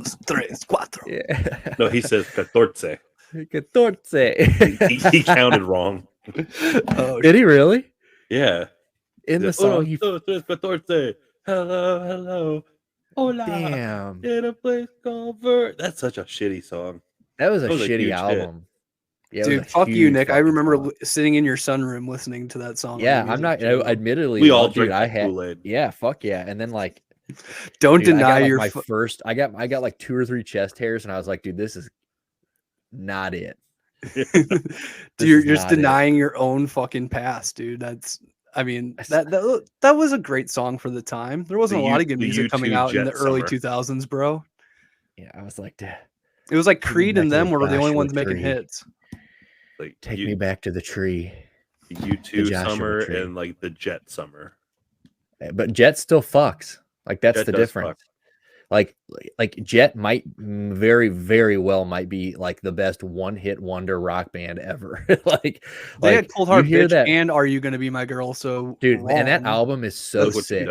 dos, tres, cuatro. Yeah. No, he says 14. 14. He counted wrong. Oh, Did he really? Yeah. In the song, he 1, 2, 3, 14. Hello. Hola. damn. In a place called Vert. That's such a shitty song. That was a That was a shitty huge album. Yeah, it was dude, a fuck you, huge Nick. I fucking remember song. sitting in your sunroom listening to that song. Yeah, on the I'm music not. channel. Admittedly, We all dude, drink I that had. Kool-Aid. Yeah, fuck yeah. And then like, Don't dude, deny I got, like, your. my first. I got like 2 or 3 chest hairs, and I was like, dude, this is not it. Dude, you're just denying your own fucking past, dude. That's. I mean, that was a great song for the time. There wasn't a lot of good music coming out in the early 2000s, bro. Yeah, I was like, it was like Creed and them were the only ones making hits. Like take me back to the tree. U2 summer and like the Jet summer. But Jet still fucks. Like that's Jet the difference. Like Jet might very, very well might be like the best one-hit wonder rock band ever. They had Cold Hard Bitch that, and Are You Gonna Be My Girl? So dude, and that album is so sick.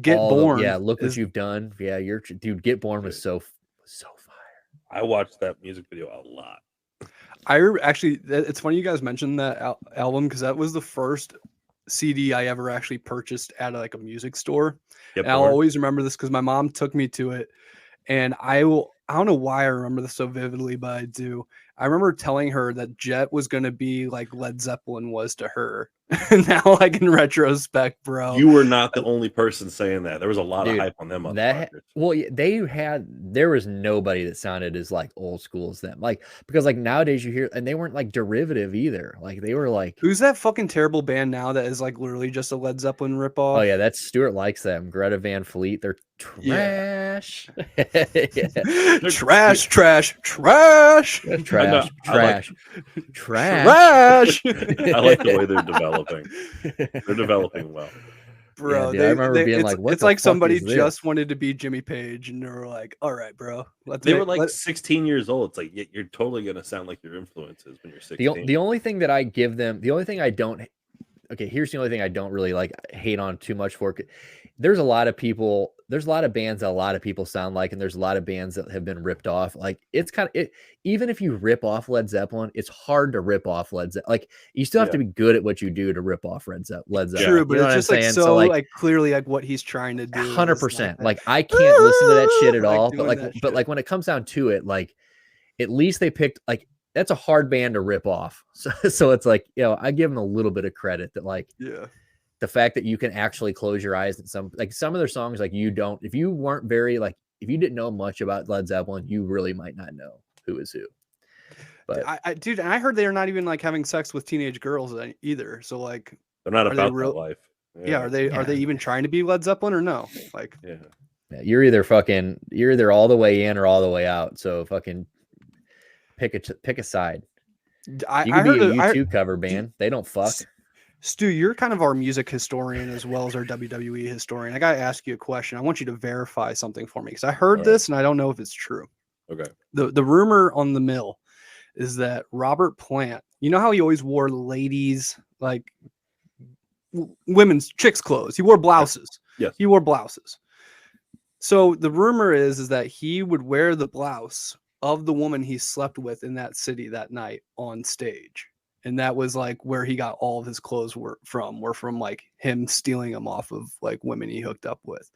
Get Born. Look what you've done. Yeah, dude. Get Born was so fire. I watched that music video a lot. Actually, it's funny you guys mentioned that album because that was the first CD I ever actually purchased at like a music store. And I'll always remember this because my mom took me to it, and I don't know why I remember this so vividly, but I do. I remember telling her that Jet was going to be like Led Zeppelin was to her. Now, like in retrospect, bro, you were not the only person saying that. There was a lot of hype on them. There was nobody that sounded as like old school as them. Like because like nowadays you hear, and they weren't like derivative either. Like they were like, who's that fucking terrible band now that is like literally just a Led Zeppelin ripoff? Oh yeah, that's Stuart likes them. Greta Van Fleet, they're trash. Trash. I like the way they're developing. They're developing well. Bro, yeah, I remember being like, what it's like somebody just wanted to be Jimmy Page and they were like, all right, bro. They were like 16 years old. It's like you're totally gonna sound like your influences when you're 16. The only thing that I give them, the only thing I don't here's the only thing I don't really like hate on too much for. There's a lot of people, there's a lot of bands that a lot of people sound like, and there's a lot of bands that have been ripped off. Like it's kind of even if you rip off Led Zeppelin, it's hard to rip off Led Zeppelin. Like you still have to be good at what you do to rip off Led Zeppelin. True, but it's just like so like clearly like what he's trying to do. 100%. Like I can't listen to that shit at all. But like when it comes down to it, like at least they picked like that's a hard band to rip off. So it's like, I give them a little bit of credit that like, the fact that you can actually close your eyes and some of their songs, like if you weren't very like, if you didn't know much about Led Zeppelin, you really might not know who is who. But dude, and I heard they're not even like having sex with teenage girls either. So like, they're not about that life. Yeah. Are they even trying to be Led Zeppelin or no? Like, you're either all the way in or all the way out. So fucking pick a side. You can be a U2 cover band. They don't fuck. Stu, you're kind of our music historian as well as our WWE historian. I got to ask you a question. I want you to verify something for me because I heard this and I don't know if it's true. Okay. The rumor on the mill is that Robert Plant, you know how he always wore ladies, like women's chicks clothes. He wore blouses. Yes. He wore blouses. So the rumor is that he would wear the blouse of the woman he slept with in that city that night on stage. And that was like where he got all of his clothes were from like him stealing them off of like women he hooked up with.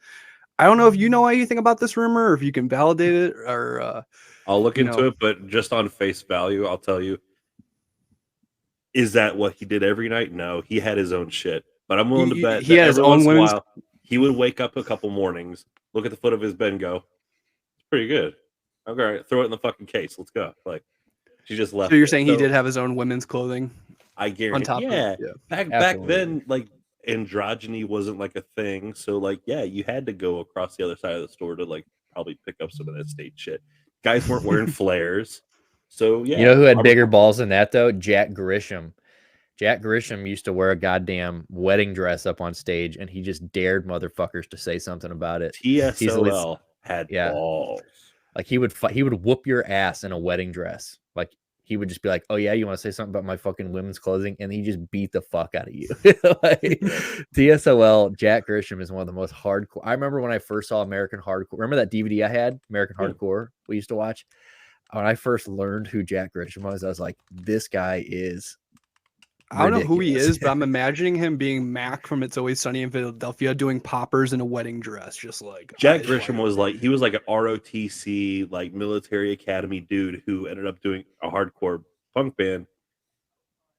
I don't know if you know anything about this rumor or if you can validate it or I'll look into it, but just on face value, I'll tell you. Is that what he did every night? No, he had his own shit. But I'm willing to bet he had his own women's. He would wake up a couple mornings, look at the foot of his bed and go, it's pretty good. Okay, throw it in the fucking case. Let's go. Like she just left. So you're saying he did have his own women's clothing? I guarantee. On top back then, like androgyny wasn't like a thing. So like, you had to go across the other side of the store to like probably pick up some of that state shit. Guys weren't wearing flares. So you know who had bigger balls than that though? Jack Grisham. Jack Grisham used to wear a goddamn wedding dress up on stage, and he just dared motherfuckers to say something about it. TSOL had balls. Like he would whoop your ass in a wedding dress. Like he would just be like, oh yeah, you want to say something about my fucking women's clothing? And he just beat the fuck out of you. Like, TSOL, Jack Grisham is one of the most hardcore. I remember when I first saw American Hardcore. Remember that DVD I had, American Hardcore, we used to watch? When I first learned who Jack Grisham was, I was like, this guy is I don't know who he is, but I'm imagining him being Mac from It's Always Sunny in Philadelphia doing poppers in a wedding dress, just like Jack Grisham was like, he was like an ROTC, like military academy dude who ended up doing a hardcore punk band,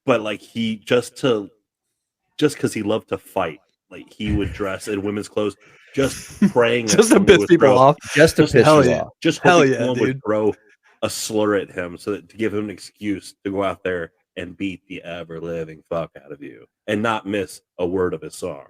but like he just because he loved to fight, like he would dress in women's clothes, just praying just to piss people off, just to piss you off, just hoping someone would throw a slur at him so that to give him an excuse to go out there and beat the ever living fuck out of you and not miss a word of his song.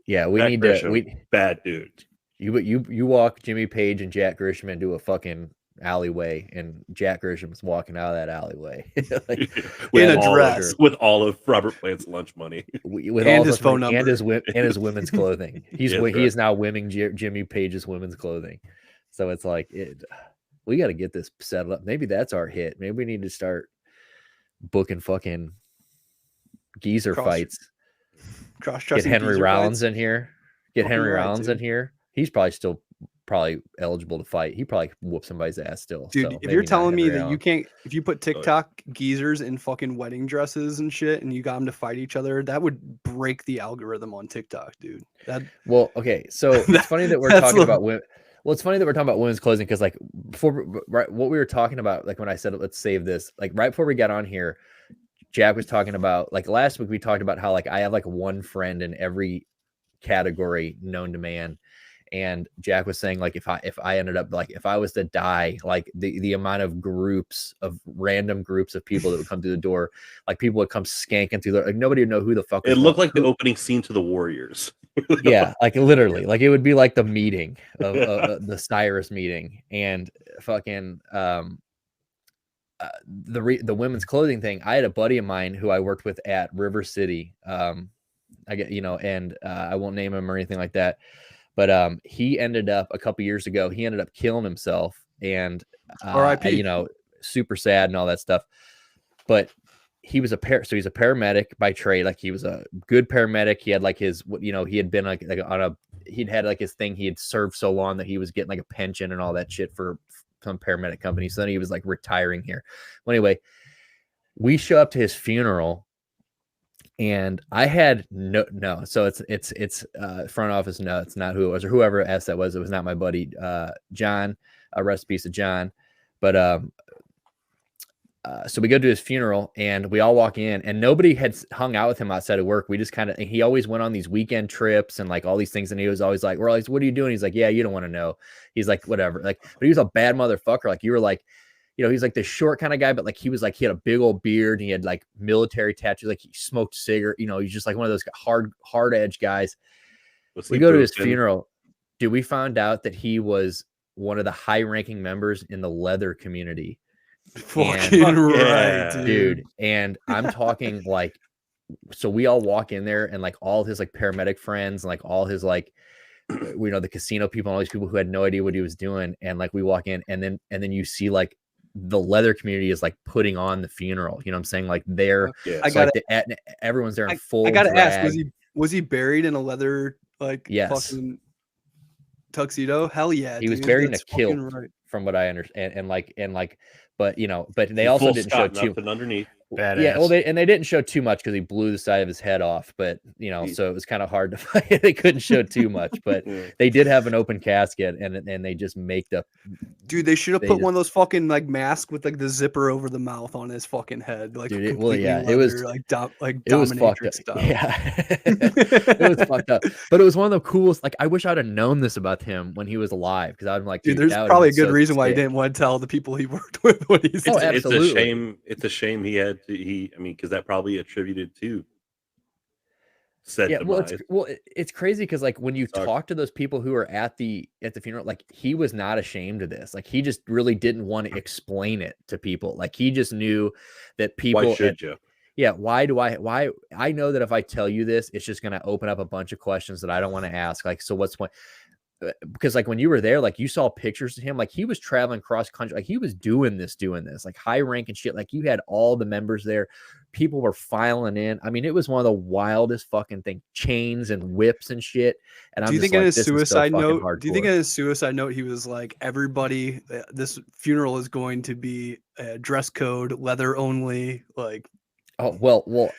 Yeah, we Jack need Grisham, to bad dude. You walk Jimmy Page and Jack Grisham into a fucking alleyway, and Jack Grisham's walking out of that alleyway like, in a dress with all of Robert Plant's lunch money, with and all his phone money, number, and his women's clothing. He is now winning Jimmy Page's women's clothing. So it's like we got to get this settled up. Maybe that's our hit. Maybe we need to start booking fucking geezer fights. Get Henry Rollins in here. Get Henry Rollins in here. He's probably eligible to fight. He probably whoop somebody's ass still. Dude, if you're telling me that you can't, if you put TikTok geezers in fucking wedding dresses and shit, and you got them to fight each other, that would break the algorithm on TikTok, dude. Well, okay, so it's funny that we're talking about women. Well, it's funny that we're talking about women's clothing because, like, right, what we were talking about, like when I said let's save this, like right before we got on here, Jack was talking about, like last week we talked about how like I have like one friend in every category known to man, and Jack was saying like if I ended up like if I was to die, like the amount of random groups of people that would come through the door, like people would come skanking through like nobody would know who the fuck. It looked like the opening scene to The Warriors. Yeah, like literally, like it would be like the meeting of the Cyrus meeting, and fucking the women's clothing thing. I had a buddy of mine who I worked with at River City. I won't name him or anything like that, but he ended up a couple years ago. He ended up killing himself, and R.I.P. Super sad and all that stuff. But he was so he's a paramedic by trade. Like he was a good paramedic. He had like his, he had been like he'd had like his thing. He had served so long that he was getting like a pension and all that shit for some paramedic company. So then he was like retiring here. Well, anyway, we show up to his funeral, and I had no. So it's front office. No, it's not who it was or whoever asked that was. It was not my buddy John. Rest in peace to John. But so we go to his funeral, and we all walk in, and nobody had hung out with him outside of work. We just he always went on these weekend trips and like all these things. And he was always like, we're always, what are you doing? He's like, yeah, you don't want to know. He's like, whatever. Like, but he was a bad motherfucker. Like you were like, he's like the short kind of guy, but like he was like, he had a big old beard and he had like military tattoos. Like he smoked cigarette, he's just like one of those hard edge guys. We go to his funeral. Dude, we found out that he was one of the high ranking members in the leather community. Fucking right, dude. And I'm talking like, so we all walk in there, and like all his like paramedic friends, and like all his like, the casino people and all these people who had no idea what he was doing. And like we walk in, and then you see like the leather community is like putting on the funeral. You know what I'm saying? Like they're, everyone's there in full. I gotta drag. ask, was he buried in a leather fucking tuxedo? Hell yeah, he was buried in a kilt, from what I understand, and but they also didn't show too underneath. Badass. Yeah, well, they didn't show too much because he blew the side of his head off, but so it was kind of hard to find. They couldn't show too much, but they did have an open casket, and they just make the. Dude, they should have put one of those fucking like masks with like the zipper over the mouth on his fucking head, like. Dude, it was like dominatrix stuff. Yeah, it was fucked up, but it was one of the coolest. Like, I wish I'd have known this about him when he was alive, because I'm like, dude, there's probably a good reason why he didn't want to tell the people he worked with what he's. Oh, absolutely. It's a shame. It's a shame he had. Because that probably attributed to said demise. It's crazy because like when you talk to those people who are at the funeral, like he was not ashamed of this. Like he just really didn't want to explain it to people. Like he just knew that people. Why should you? Yeah. Why I know that if I tell you this, it's just going to open up a bunch of questions that I don't want to ask. Like, so what's the point? because like when you were there, like you saw pictures of him, like he was traveling cross country, like he was doing this, like high rank and shit. Like you had all the members there, people were filing in. I mean, it was one of the wildest fucking things, chains and whips and shit. And do you think in his suicide note? Do you think in his suicide note he was like, everybody, this funeral is going to be dress code, leather only, like? Oh well, well,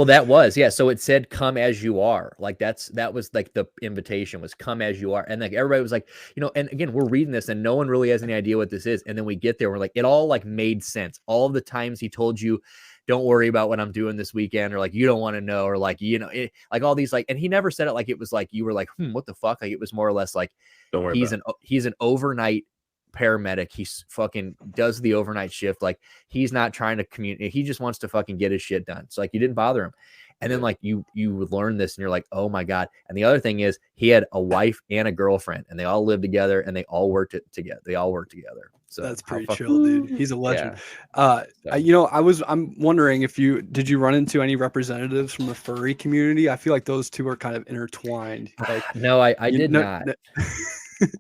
that was, yeah. So it said, "Come as you are." Like that was like the invitation was, "Come as you are," and like everybody was like, And again, we're reading this, and no one really has any idea what this is. And then we get there, we're like, it all like made sense. All of the times he told you, "Don't worry about what I'm doing this weekend," or like, "You don't want to know," or like, like all these like, and he never said it like it was like you were like, what the fuck? Like it was more or less like, don't worry. He's an overnight paramedic. He's fucking does the overnight shift. Like he's not trying to communicate. He just wants to fucking get his shit done. So like you didn't bother him. And then like you would learn this and you're like, oh my God. And the other thing is he had a wife and a girlfriend and they all lived together and they all worked together. They all worked together. So that's pretty chill, dude. He's a legend. Yeah. I'm wondering if did you run into any representatives from the furry community? I feel like those two are kind of intertwined. Like, no, I did not.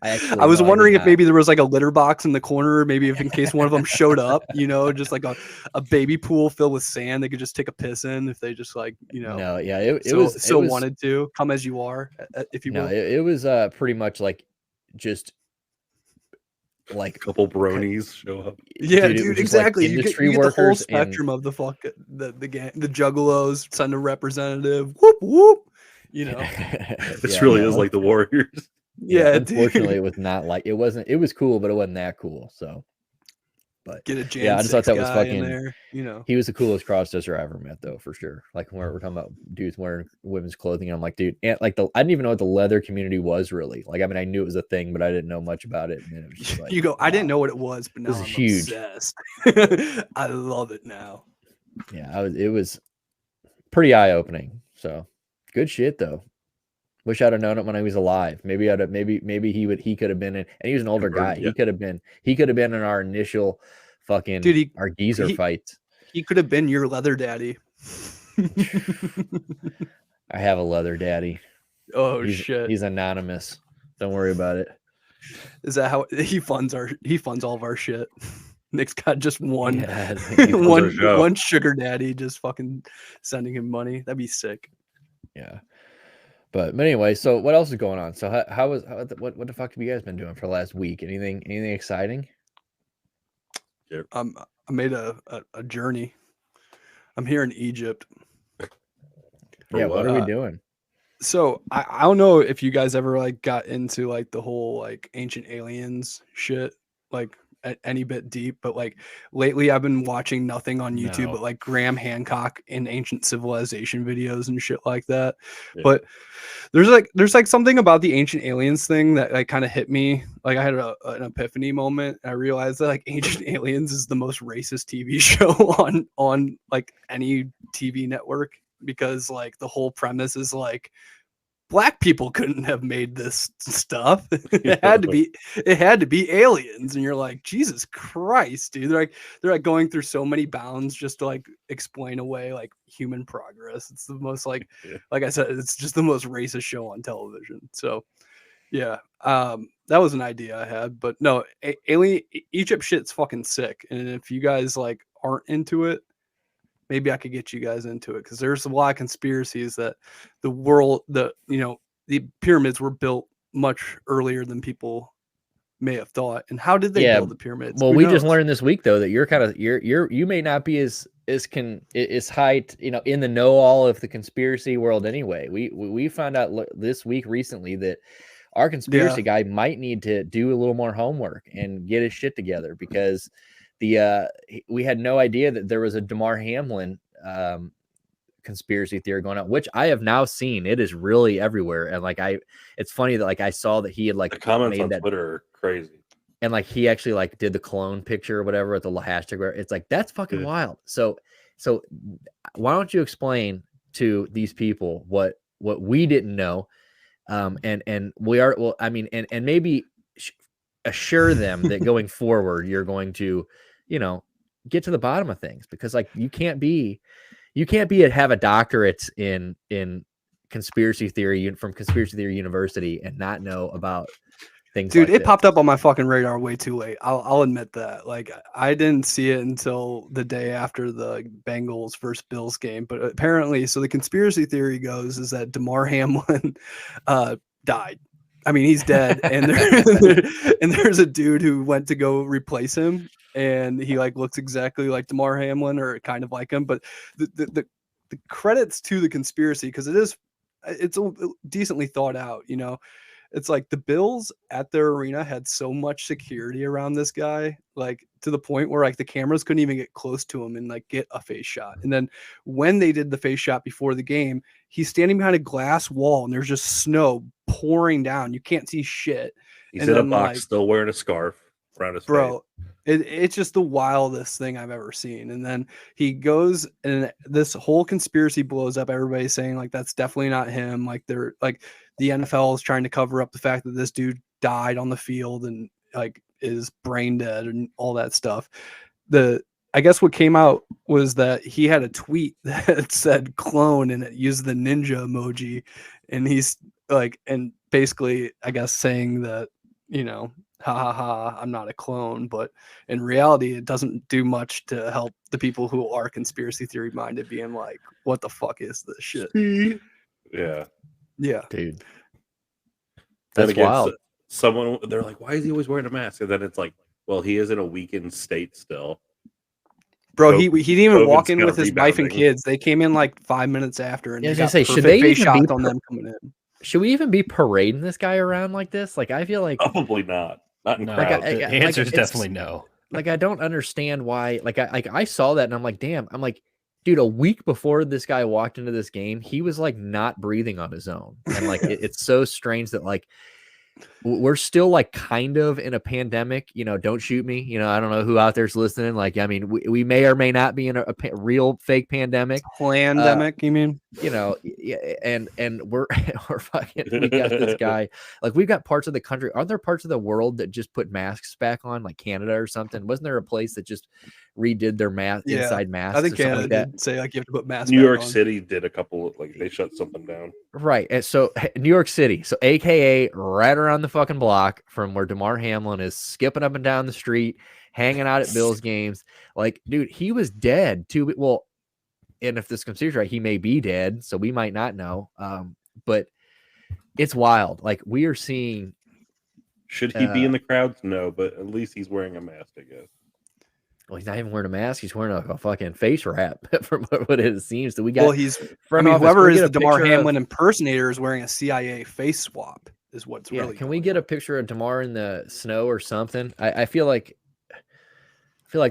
I was wondering if maybe there was like a litter box in the corner, maybe if in case one of them showed up, just like a baby pool filled with sand they could just take a piss in if they just like, No, yeah, it wanted to come as you are, if you will. No, it was pretty much like just like a couple bronies show up. Yeah, dude, exactly. Like you get the whole spectrum of the gang, the juggalos send a representative. Whoop whoop. This really is like the Warriors. Yeah, unfortunately, it was not like it was cool, but it wasn't that cool. So, but get a I just thought that was fucking. There, he was the coolest cross-dresser I ever met, though, for sure. Like when we're talking about dudes wearing women's clothing, and I'm like, dude, and like I didn't even know what the leather community was really. Like, I mean, I knew it was a thing, but I didn't know much about it. And it was just like, wow. I didn't know what it was, but now I'm huge. Obsessed. I love it now. Yeah, it was pretty eye-opening. So good shit, though. Wish I'd have known it when I was alive. Maybe he could have been in, and he was an older guy. Yeah. He could have been in our initial fucking our geezer fights. He could have been your leather daddy. I have a leather daddy. Oh shit. He's anonymous. Don't worry about it. Is that how he funds all of our shit? Nick's got just one one sugar daddy just fucking sending him money. That'd be sick. Yeah. But anyway, so what else is going on? So what the fuck have you guys been doing for the last week? Anything exciting? Yeah. I made a journey. I'm here in Egypt. Yeah, what are we doing? So I don't know if you guys ever like got into like the whole like ancient aliens shit, like any bit deep, but like lately I've been watching nothing on YouTube but like Graham Hancock and ancient civilization videos and shit like that. Yeah. But there's like something about the ancient aliens thing that like kind of hit me. Like I had an epiphany moment. I realized that like ancient aliens is the most racist TV show on like any TV network, because like the whole premise is like Black people couldn't have made this stuff. It had to be aliens. And you're like, Jesus Christ, dude. They're like going through so many bounds just to like explain away like human progress. It's the most like I said, it's just the most racist show on television. So yeah, that was an idea I had, but no, Egypt shit's fucking sick. And if you guys like aren't into it, maybe I could get you guys into it, because there's a lot of conspiracies that the pyramids were built much earlier than people may have thought. And how did they build the pyramids? Well, we just learned this week though that you may not be as high, in the know all of the conspiracy world anyway. We found out this week recently that our conspiracy guy might need to do a little more homework and get his shit together, because we had no idea that there was a Damar Hamlin conspiracy theory going on, which I have now seen. It is really everywhere. And like it's funny that like I saw that he had like the comments on Twitter are crazy. And like he actually like did the clone picture or whatever at the hashtag where it's like, that's fucking wild. So why don't you explain to these people what we didn't know? And we are, well, I mean, and maybe assure them that going forward, you're going to, get to the bottom of things, because like you can't have a doctorate in conspiracy theory from Conspiracy Theory University and not know about things. Dude, like it popped up on my fucking radar way too late. I'll admit that. Like, I didn't see it until the day after the Bengals versus Bills game. But apparently, so the conspiracy theory goes is that Damar Hamlin died. I mean, he's dead, and there's a dude who went to go replace him, and he like looks exactly like Damar Hamlin or kind of like him. But the credits to the conspiracy, because it's decently thought out, you know. It's like the Bills at their arena had so much security around this guy, like to the point where like the cameras couldn't even get close to him and like get a face shot. And then when they did the face shot before the game, he's standing behind a glass wall and there's just snow pouring down. You can't see shit. He's in a box, still wearing a scarf around his face. It's just the wildest thing I've ever seen. And then he goes and this whole conspiracy blows up. Everybody's saying like, that's definitely not him. Like they're like, the NFL is trying to cover up the fact that this dude died on the field and like is brain dead and all that stuff. I guess what came out was that he had a tweet that said clone and it used the ninja emoji. And he's like, and basically, I guess saying that, you know, ha ha ha, I'm not a clone, but in reality, it doesn't do much to help the people who are conspiracy theory minded being like, what the fuck is this shit? Yeah. Yeah, dude. That's wild. Someone, they're like, why is he always wearing a mask? And then it's like, well, he is in a weakened state still. Bro, he didn't even walk in with his wife and kids. They came in like 5 minutes after, and yeah, they got should they face even shots on them coming in. Should we even be parading this guy around like this? Like, I feel like probably not. Not in crowds. The answer is definitely no. Like, I don't understand why. Like, I saw that and I'm like, damn. I'm like, dude, a week before this guy walked into this game, he was like not breathing on his own. And like, it's so strange that like we're still like kind of in a pandemic, you know, don't shoot me. You know, I don't know who out there's listening. Like, I mean, we may or may not be in a real fake pandemic. Pandemic, you mean? You know, and we're fucking, we got this guy, like we've got parts of the country. Aren't there parts of the world that just put masks back on, like Canada or something? Wasn't there a place that just redid their inside masks? I think Canada did say like you have to put masks. New York City did a couple, like they shut something down. Right. And so New York City, so AKA right around the fucking block from where Damar Hamlin is skipping up and down the street, hanging out at Bills games. Like, dude, he was dead too. Well, and if this conspiracy right, he may be dead, so we might not know. But it's wild. Like, we are seeing. Should he be in the crowds? No, but at least he's wearing a mask, I guess. Well, he's not even wearing a mask. He's wearing a fucking face wrap from what it seems. That we got. Well, whoever is the Damar Hamlin impersonator is wearing a CIA face swap. Is what's really. Can we get a picture of Damar in the snow or something? I feel like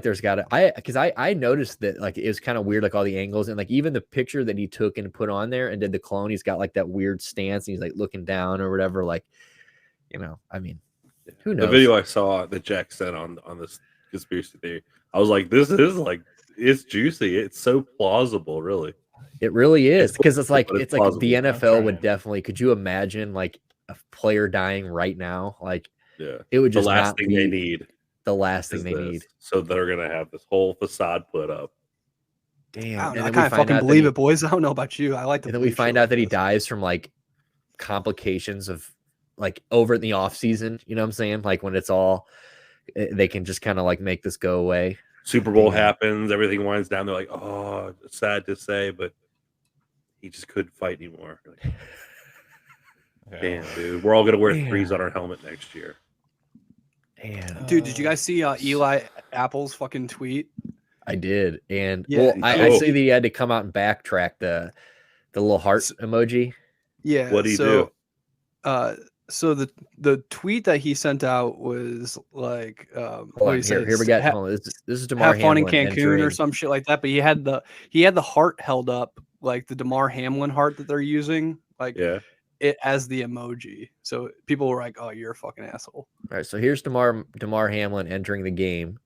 there's got to, because I noticed that like it was kind of weird, like all the angles and like even the picture that he took and put on there and did the clone, he's got like that weird stance and he's like looking down or whatever. Like, you know, I mean, who knows? The video I saw that Jack sent on this conspiracy theory, I was like, this is like, it's juicy. It's so plausible, really. It really is, because it's like the NFL would definitely. Could you imagine like a player dying right now? Like, yeah, it would just the last thing they need. The last thing they need. So they're gonna have this whole facade put up. Damn, I kind of fucking believe it, boys. I don't know about you. I like to. And then we find out that he dies from like complications of like over in the off season. You know what I'm saying? Like when it's all, they can just kind of like make this go away. Super Bowl happens, everything winds down. They're like, oh, it's sad to say, but he just couldn't fight anymore. Like, damn, dude, we're all gonna wear threes on our helmet next year. Damn. Dude, did you guys see Eli Apple's fucking tweet? I did, and I see that he had to come out and backtrack the little heart emoji. Yeah. What do you do? So the tweet that he sent out was like, here we got. This is Damar have fun in Hamlin Cancun or some shit like that. But he had the heart held up, like the Damar Hamlin heart that they're using, like it as the emoji. So people were like, "Oh, you're a fucking asshole." All right, so here's Damar Hamlin entering the game.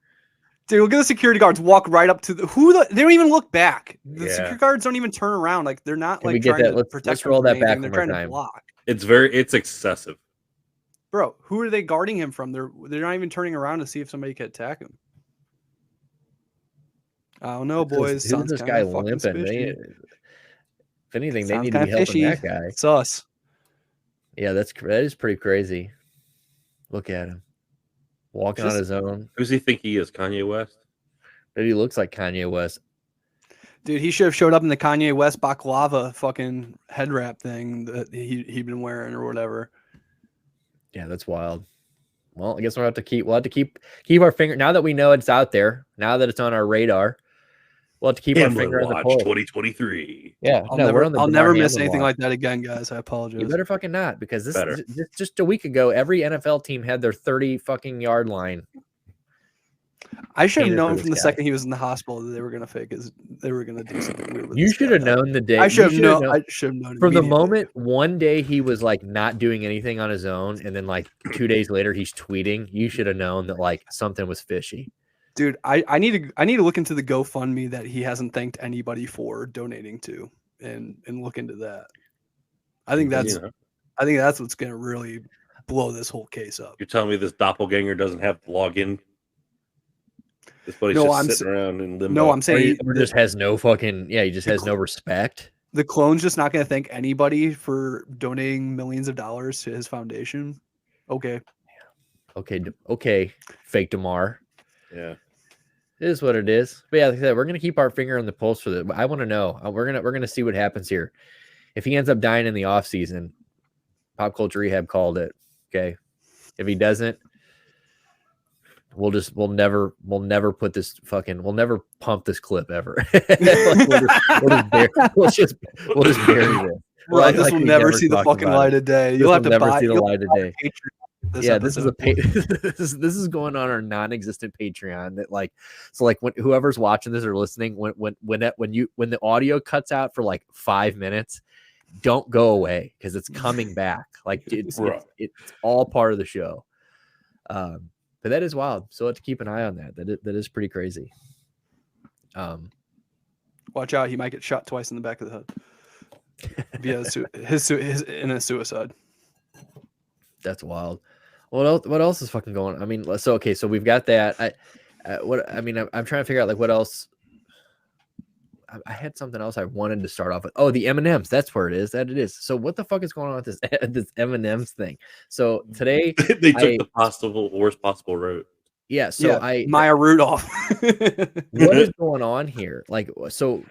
Dude, look at the security guards walk right up to they don't even look back. The security guards don't even turn around. Like they're not like trying to protect. Let's roll that back. They're trying to block. It's excessive. Bro, who are they guarding him from? They're not even turning around to see if somebody can attack him. I don't know, boys. Who's this guy limping? If anything, they need to be helping that guy. It's us. Yeah, that is pretty crazy. Look at him walking on his own. Who does he think he is? Kanye West? Maybe he looks like Kanye West. Dude, he should have showed up in the Kanye West baklava fucking head wrap thing that he'd been wearing or whatever. Yeah, that's wild. Well, I guess we'll have to keep our finger now that we know it's out there. Now that it's on our radar, we'll have to keep our finger on the pulse. 2023. Yeah, I'll never miss anything like that again, guys. I apologize. You better fucking not, because this just a week ago, every NFL team had their 30 fucking yard line. I should have known from the second he was in the hospital that they were going to fake his. They were going to do something weird with You should have known the day. I should have known. I should have known from the moment one day he was like not doing anything on his own, and then like 2 days later he's tweeting. You should have known that like something was fishy. Dude, I need to look into the GoFundMe that he hasn't thanked anybody for donating to, and look into that. I think that's what's going to really blow this whole case up. You're telling me this doppelganger doesn't have to log in? This buddy's sitting around in limbo. No, I'm saying he just has no fucking he just has no respect. The clone's just not going to thank anybody for donating millions of dollars to his foundation. Okay, fake Damar. Yeah, it is what it is. But yeah, like I said, we're gonna keep our finger on the pulse for that. I want to know. We're gonna see what happens here. If he ends up dying in the off season, Pop Culture Rehab called it. Okay, if he doesn't, we'll never put this fucking. We'll never pump this clip ever. We'll just bury this. Right, this will never see the fucking light of day. You'll have to never buy see the light of day. This is going on our non-existent Patreon. That like, so like when whoever's watching this or listening, when the audio cuts out for like 5 minutes, don't go away because it's coming back. Like it's all part of the show. But that is wild. So let's keep an eye on that. That is pretty crazy. Watch out, he might get shot twice in the back of the head via his in a suicide. That's wild. What else is fucking going on? I mean, so we've got that. I'm trying to figure out like what else. I had something else I wanted to start off with. Oh, the M&Ms. That's where it is. That it is. So what the fuck is going on with this M&Ms thing? So today they took the worst possible route. Yeah. So Maya Rudolph. What is going on here? Like, so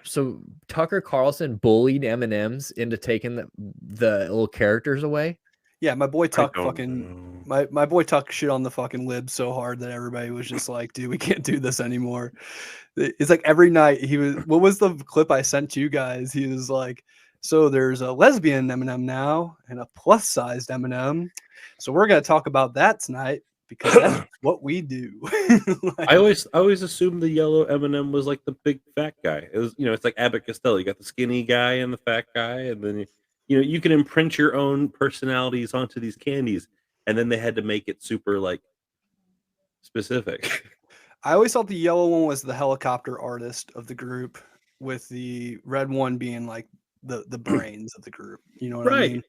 Tucker Carlson bullied M&Ms into taking the little characters away. Yeah, my boy Tuck my boy Tuck shit on the fucking libs so hard that everybody was just like, dude, we can't do this anymore. It's like every night what was the clip I sent to you guys? He was like, so there's a lesbian M&M now and a plus sized M&M. So we're going to talk about that tonight because that's what we do. I always assumed the yellow M&M was like the big fat guy. It was, it's like Abbott Costello. You got the skinny guy and the fat guy, and then you can imprint your own personalities onto these candies, and then they had to make it super like specific. I always thought the yellow one was the helicopter artist of the group, with the red one being like the brains of the group. You know what I mean?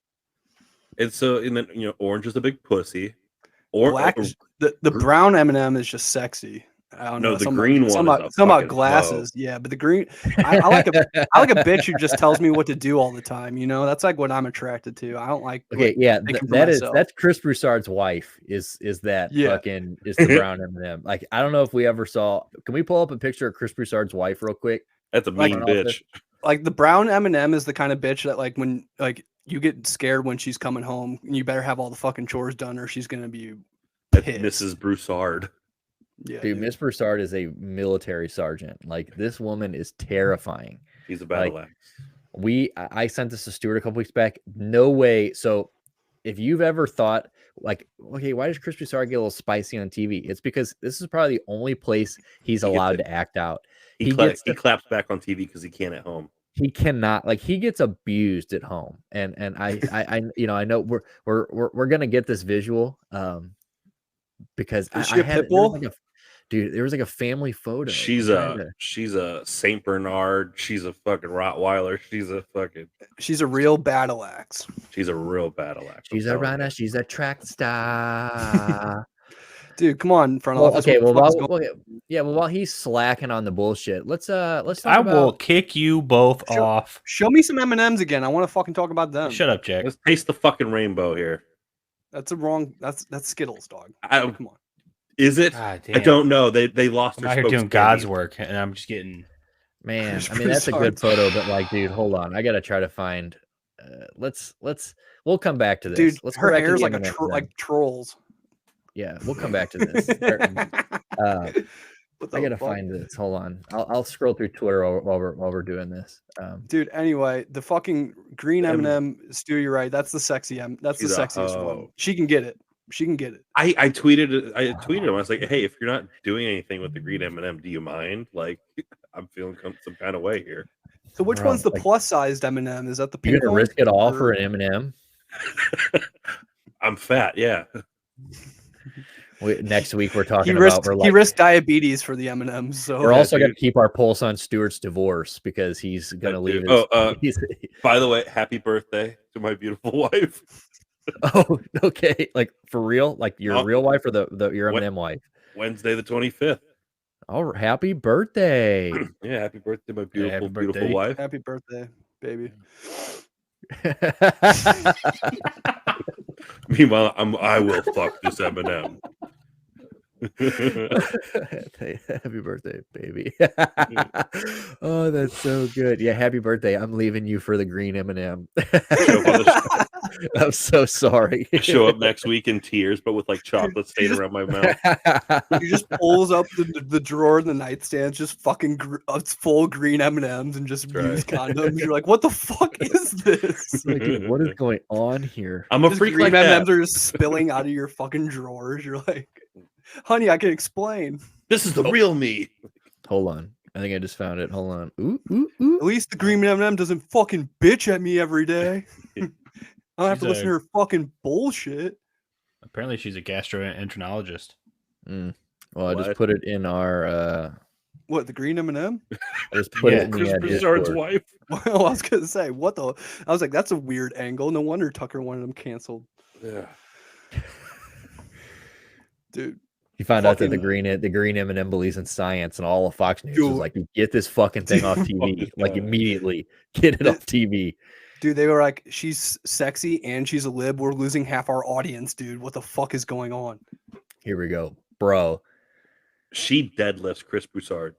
And so, and then orange is a big pussy. Or black, the brown M&M is just sexy. I don't know. The green one. Some about glasses. Yeah, but the green. I like a bitch who just tells me what to do all the time. That's like what I'm attracted to. I don't like. Okay, yeah, that's Chris Broussard's wife. Is the brown M&M? Like, I don't know if we ever saw. Can we pull up a picture of Chris Broussard's wife real quick? That's a mean bitch. Like the brown M&M is the kind of bitch that like when like you get scared when she's coming home, and you better have all the fucking chores done or she's gonna be pissed. That's Mrs. Broussard. Yeah, dude, Miss Broussard is a military sergeant. Like, this woman is terrifying. She's a battle axe. I sent this to Stuart a couple weeks back. No way. So if you've ever thought like, okay, why does Chris Broussard get a little spicy on TV? It's because this is probably the only place he's allowed to act out. He claps back on TV because he can't at home. He cannot, like, he gets abused at home. And I know we're gonna get this visual because I had dude, there was like a family photo. She's a Saint Bernard. She's a fucking Rottweiler. She's a real battle axe. She's a real battle axe. She's a runner. She's a track star. Dude, come on, front office. Okay, well, while he's slacking on the bullshit, let's talk will kick you both off. Show me some M&Ms again. I want to fucking talk about them. Shut up, Jack. Let's taste the fucking rainbow here. That's Skittles, dog. Come on. Is it? I don't know. They lost their spokesman. I'm out here doing God's work, and I'm just getting. Man, I mean that's a good photo, but like, dude, hold on. I gotta try to find. We'll come back to this. Dude, let's her hair's like like trolls. Yeah, we'll come back to this. I gotta find this. Hold on. I'll scroll through Twitter while we're doing this. Dude, anyway, the fucking green M&M, Stu, you're right. That's the sexy That's the sexiest one. She can get it. I tweeted him. I was like, hey, if you're not doing anything with the green M&M, do you mind? Like, I'm feeling some kind of way here. So which one's the plus sized M&M? Is that the pink one? You're gonna risk it all for an M&M? I'm fat, yeah. Next week we're talking he risked diabetes for the M&Ms. So we're also going to keep our pulse on Stuart's divorce because he's going to leave. By the way, happy birthday to my beautiful wife. Oh, okay. Like for real? Like your real wife or your M&M wife? Wednesday the 25th. Oh, happy birthday! Yeah, happy birthday, my beautiful wife. Happy birthday, baby. Meanwhile, I will fuck this M&M. Happy birthday, baby. Oh, that's so good. Yeah, happy birthday. I'm leaving you for the green M&M. I'm so sorry. Show up next week in tears, but with like chocolate stain around my mouth. He just pulls up the drawer in the nightstand, just fucking it's full green M&Ms and just used condoms. You're like, what the fuck is this? Like, dude, what is going on here? I'm a freak green like M&Ms that. are just spilling out of your fucking drawers. You're like, honey, I can explain. This is the real me. Hold on. I think I just found it. Hold on. Ooh. At least the green M&M doesn't fucking bitch at me every day. I don't have to listen to her fucking bullshit. Apparently, she's a gastroenterologist. Well, I just put it in our. What, the green M&M? I just put it in Chris Broussard's wife. Well, I was gonna say, what the? I was like, that's a weird angle. No wonder Tucker wanted them canceled. Yeah. Dude. You found out that the green M&M believes in science, and all of Fox News was like, "Get this fucking thing off TV! Like immediately, get it off TV." Dude, they were like, she's sexy and she's a lib. We're losing half our audience, dude. What the fuck is going on? Here we go, bro. She deadlifts Chris Broussard.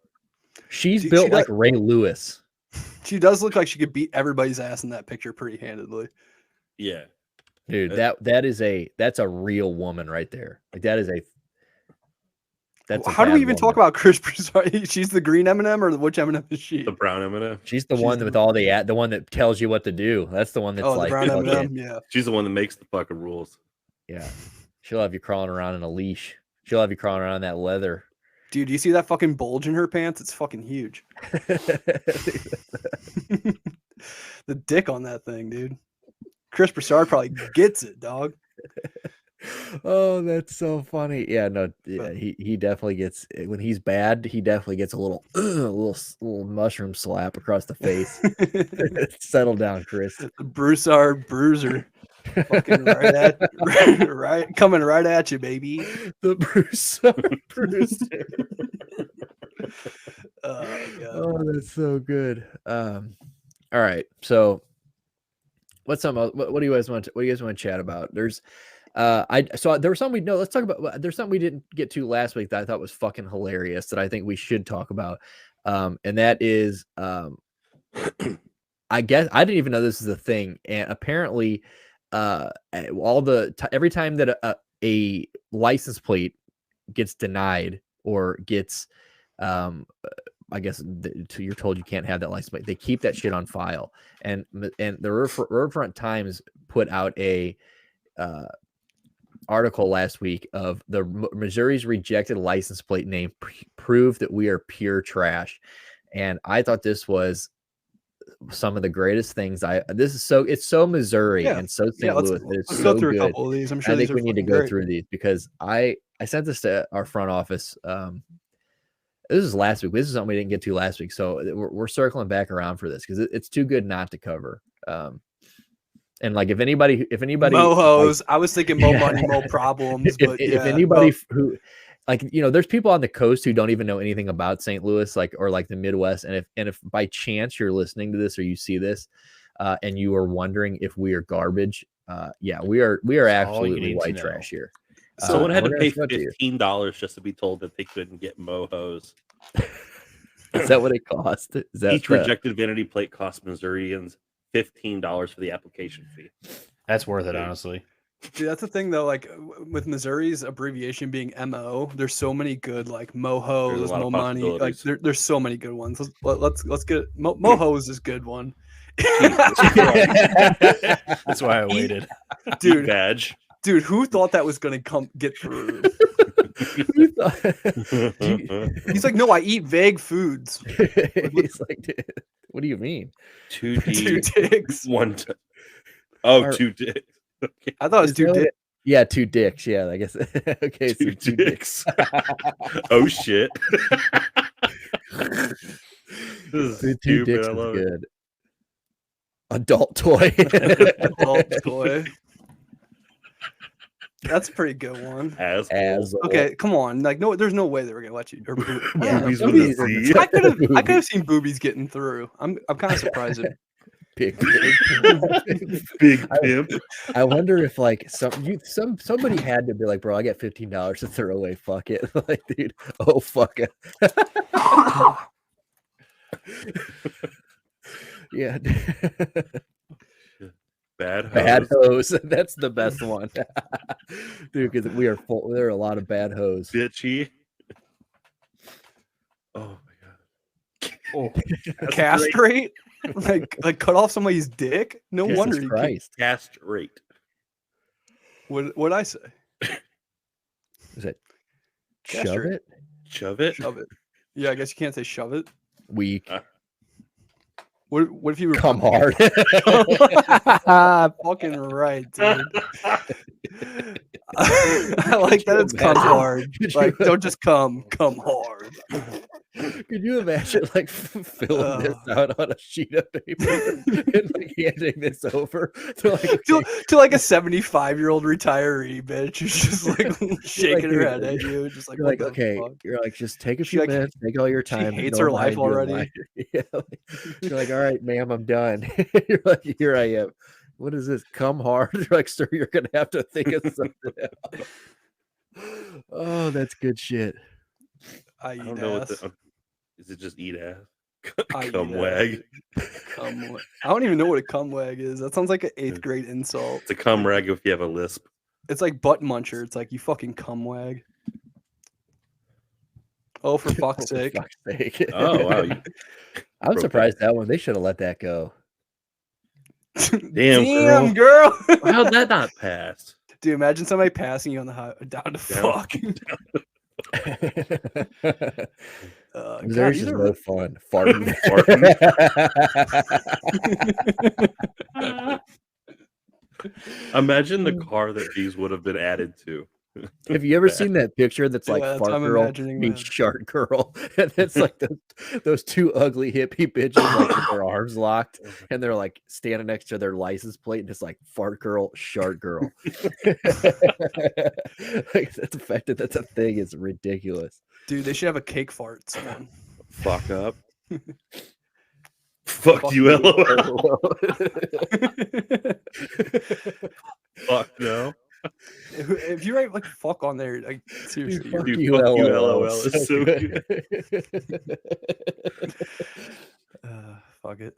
She's built like Ray Lewis. She does look like she could beat everybody's ass in that picture pretty handedly. Yeah. Dude, that's a real woman right there. Like how do we even talk about Chris Broussard? She's the green M&M, or which M&M is she? The brown M&M. She's the one with all the one that tells you what to do. That's the one that's the brown M&M. Yeah, she's the one that makes the fucking rules. Yeah, she'll have you crawling around in a leash. She'll have you crawling around in that leather. Dude, do you see that fucking bulge in her pants? It's fucking huge. The dick on that thing, dude. Chris Broussard probably gets it, dog. Oh, that's so funny. Yeah, no, yeah, he definitely gets, when he's bad, he definitely gets a little mushroom slap across the face. Settle down, Chris. The Broussard bruiser. Fucking coming right at you, baby. The Broussard bruiser. Oh, that's so good. All right, so what do you guys want to chat about? There's there was something let's talk about. There's something we didn't get to last week that I thought was fucking hilarious that I think we should talk about. And that is, I guess I didn't even know this is a thing. And apparently, every time that a license plate gets denied or gets, I guess you're told you can't have that license plate, they keep that shit on file. And the Riverfront Times put out a article last week of the Missouri's rejected license plate name prove that we are pure trash. And I thought this was some of the greatest things. It's so Missouri and so St. Louis. Let's go through a couple of these. I'm sure I think we need to go through these because I sent this to our front office. This is last week. This is something we didn't get to last week. So we're circling back around for this because it's too good not to cover. And like if anybody mohos, like, I was thinking mo money, mo problems. But if anybody who like, you know, there's people on the coast who don't even know anything about St. Louis, like, or like the Midwest. And if by chance you're listening to this or you see this, and you are wondering if we are garbage, yeah, we are absolutely white trash here. Someone had to pay $15 just to be told that they couldn't get mohos. Is that what it cost? Each rejected vanity plate cost Missourians $15 for the application fee. That's worth it, honestly. Dude, that's the thing though. Like with Missouri's abbreviation being MO, there's so many good like mohos, mo money. Like there's so many good ones. Let's get mohos is good one. That's why I waited, dude. Badge, dude. Who thought that was gonna get through? He's like, no, I eat vague foods. He's like, what do you mean? 2 dicks. 1 time. Oh, 2 dicks. Okay. I thought it was 2 dicks. Yeah, 2 dicks. Yeah, I guess. Okay, two dicks. Oh shit. This is 2 dicks is good. Adult toy. Adult toy. That's a pretty good one. Okay, come on. Like, no, there's no way they were gonna let you. I could have seen boobies getting through. I'm kind of surprised. Big pimp. I wonder if like somebody had to be like, bro, I got $15 to throw away. Fuck it. Like, dude, oh fuck it. Yeah. Bad hose. That's the best one. Dude, because we are full. There are a lot of bad hose. Bitchy. Oh my god. Oh, castrate? like cut off somebody's dick? No Jesus wonder. Christ. Castrate. What'd I say? Is it castrate? Shove it? Shove it. Yeah, I guess you can't say shove it. Weak. What if you were come hard? Fucking right, dude. I like that it's come hard. Like, don't just come hard. Could you imagine like filling this out on a sheet of paper and like handing this over to like a 75-year-old retiree bitch who's just like shaking her head at you, just like, you're okay, you're like, just take a few minutes, take all your time. She hates her life already. Yeah, you're like, all right, ma'am, I'm done. You're like, here I am. What is this? Come hard. You're like, sir, you're gonna have to think of something else. Oh, that's good shit. I don't know what is it. Just eat ass? Cum wag. I don't even know what a cum wag is. That sounds like an 8th grade insult. It's a cum rag if you have a lisp. It's like butt muncher. It's like, you fucking cum wag. Oh, for fuck's sake. Oh, wow. I'm surprised that one. They should have let that go. Damn, girl. How'd that not pass? Dude, imagine somebody passing you on the high, down to fuck. There's just no fun. Farting. Imagine the car that these would have been added to. Have you ever seen that picture that's like fart girl meets shark girl? And it's like those 2 ugly hippie bitches like with their arms locked and they're like standing next to their license plate and it's like fart girl, shark girl. Like, that's affected. That's a thing. It's ridiculous. Dude, they should have a cake fart one. Fuck up. Fuck you, LOL. Fuck no. If you write like fuck on there, like seriously, fuck you, LOL is so good. Fuck it,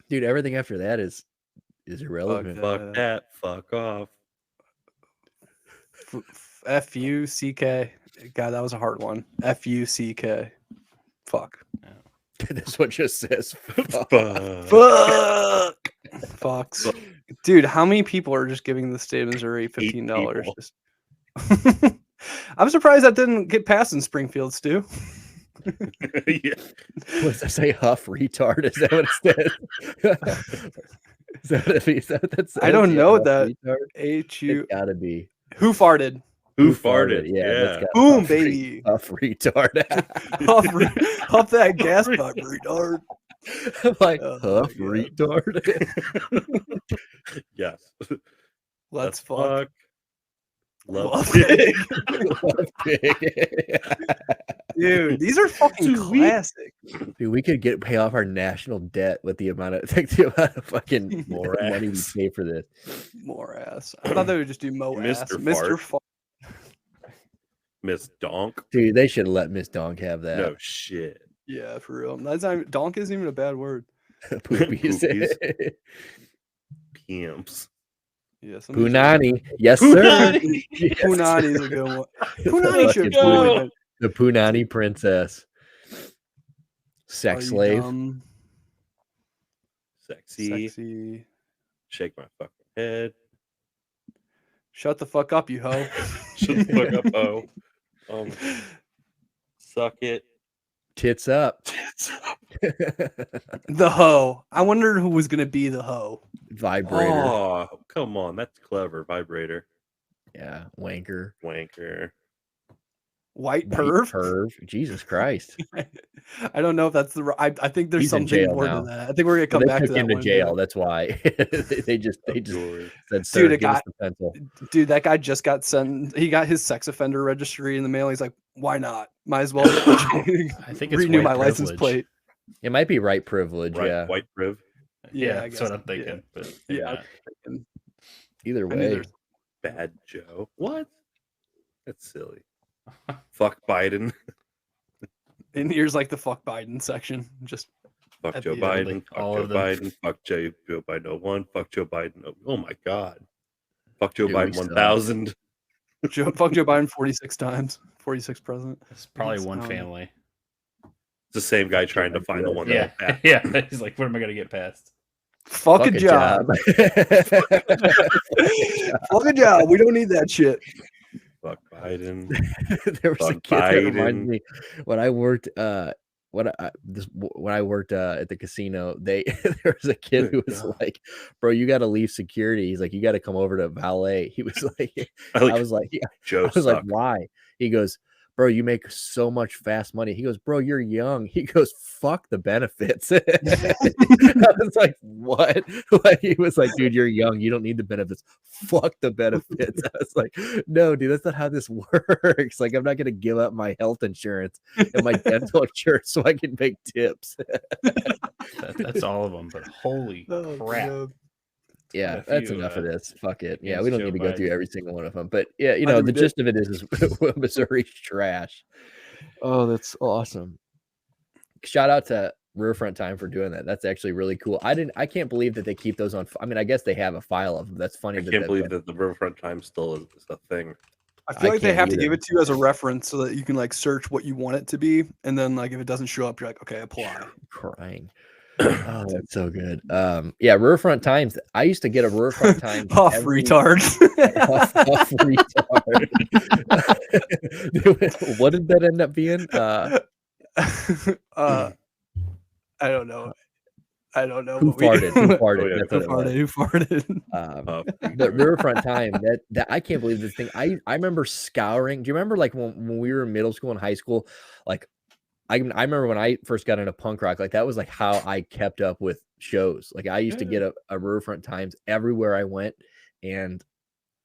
dude. Everything after that is irrelevant. Fuck that. Fuck off. F-U-C-K. God, that was a hard one. F-U-C-K. Fuck. This one just says fuck. Fucks. Dude, how many people are just giving the state of Missouri $15? I'm surprised that didn't get passed in Springfield, Stu. Yeah. What's that say? Huff retard? Is that what it says? Is that what that says? I don't know that. H-U. It gotta be. Who farted? Who farted? Yeah. Boom, baby. Huff retard. Huff that gas pipe, retard. I'm like, huff retard. Yes. Let's fuck. Love pig. Love pig. Dude, these are fucking classic. Dude, we could pay off our national debt with the amount of fucking more money we pay for this. More ass. I thought they would just do ass. Mr. Fart. Miss Donk. Dude, they should have let Miss Donk have that. No shit. Yeah, for real. That's not, donk isn't even a bad word. Poopies. Pimps. Yeah, Punani. Yes, sir. Punani is a good one. Punani should go. The Punani princess. Sex slave. Sexy. Shake my fucking head. Shut the fuck up, you hoe. Shut the fuck up, hoe. Suck it. Tits up. Tits up. The hoe. I wonder who was gonna be the hoe. Vibrator. Oh, come on. That's clever. Vibrator. Yeah. Wanker. White perv. Perv. Jesus Christ. I don't know if that's the right. I think there's something more to that. I think we're gonna come back to that. They took him to jail. That's why. they just said, "Sir, give us the pencil." Dude, that guy just got sent. He got his sex offender registry in the mail. He's like, "Why not? Might as well." I think it's renew my license plate. It might be right privilege. Yeah, white priv. Yeah, that's what I'm thinking. Yeah. But either way, Bad Joe. What? That's silly. Fuck Biden. And here's like the fuck Biden section. Just fuck Joe Biden. Fuck Joe Biden. Fuck Joe Biden 01. Fuck Joe Biden. Oh my God. Fuck Joe Biden 1000. Fuck Joe Biden 46 times. 46 president. It's probably one family. It's the same guy trying to find the one. Yeah. Yeah. He's like, what am I going to get past? Fuck a job. Fuck a job. We don't need that shit. Fuck Biden. There was a kid that reminded me when I worked when I worked at the casino, there was a kid who was like, "Bro, you got to leave security." He's like, "You got to come over to valet." He was like, I was like, "Why?" He goes, "Bro, you make so much fast money." He goes, "Bro, you're young." He goes, "Fuck the benefits." I was like, "What?" Like, he was like, "Dude, you're young. You don't need the benefits. Fuck the benefits." I was like, "No, dude, that's not how this works. Like, I'm not gonna give up my health insurance and my dental insurance so I can make tips." That's all of them. But holy crap! God. Yeah, that's enough of this. Fuck it. Yeah, we don't need to go through every single one of them. But yeah, you know, the gist of it is Missouri's trash. Oh, that's awesome. Shout out to Riverfront Time for doing that. That's actually really cool. I can't believe that they keep those on. I mean, I guess they have a file of them. That's funny. I can't believe that the Riverfront Time still is a thing. I feel like they have to give it to you as a reference so that you can like search what you want it to be, and then like if it doesn't show up, you're like, okay, apply. I'm crying. Oh, that's so good. Yeah, Riverfront Times. I used to get a Riverfront Times. Retard. Off retard. What did that end up being? I don't know. Who farted? Who farted? The Riverfront Time. That I can't believe this thing. I remember scouring. Do you remember like when we were in middle school and high school? Like I remember when I first got into punk rock. Like that was like how I kept up with shows. Like I used to get a Riverfront Times everywhere I went and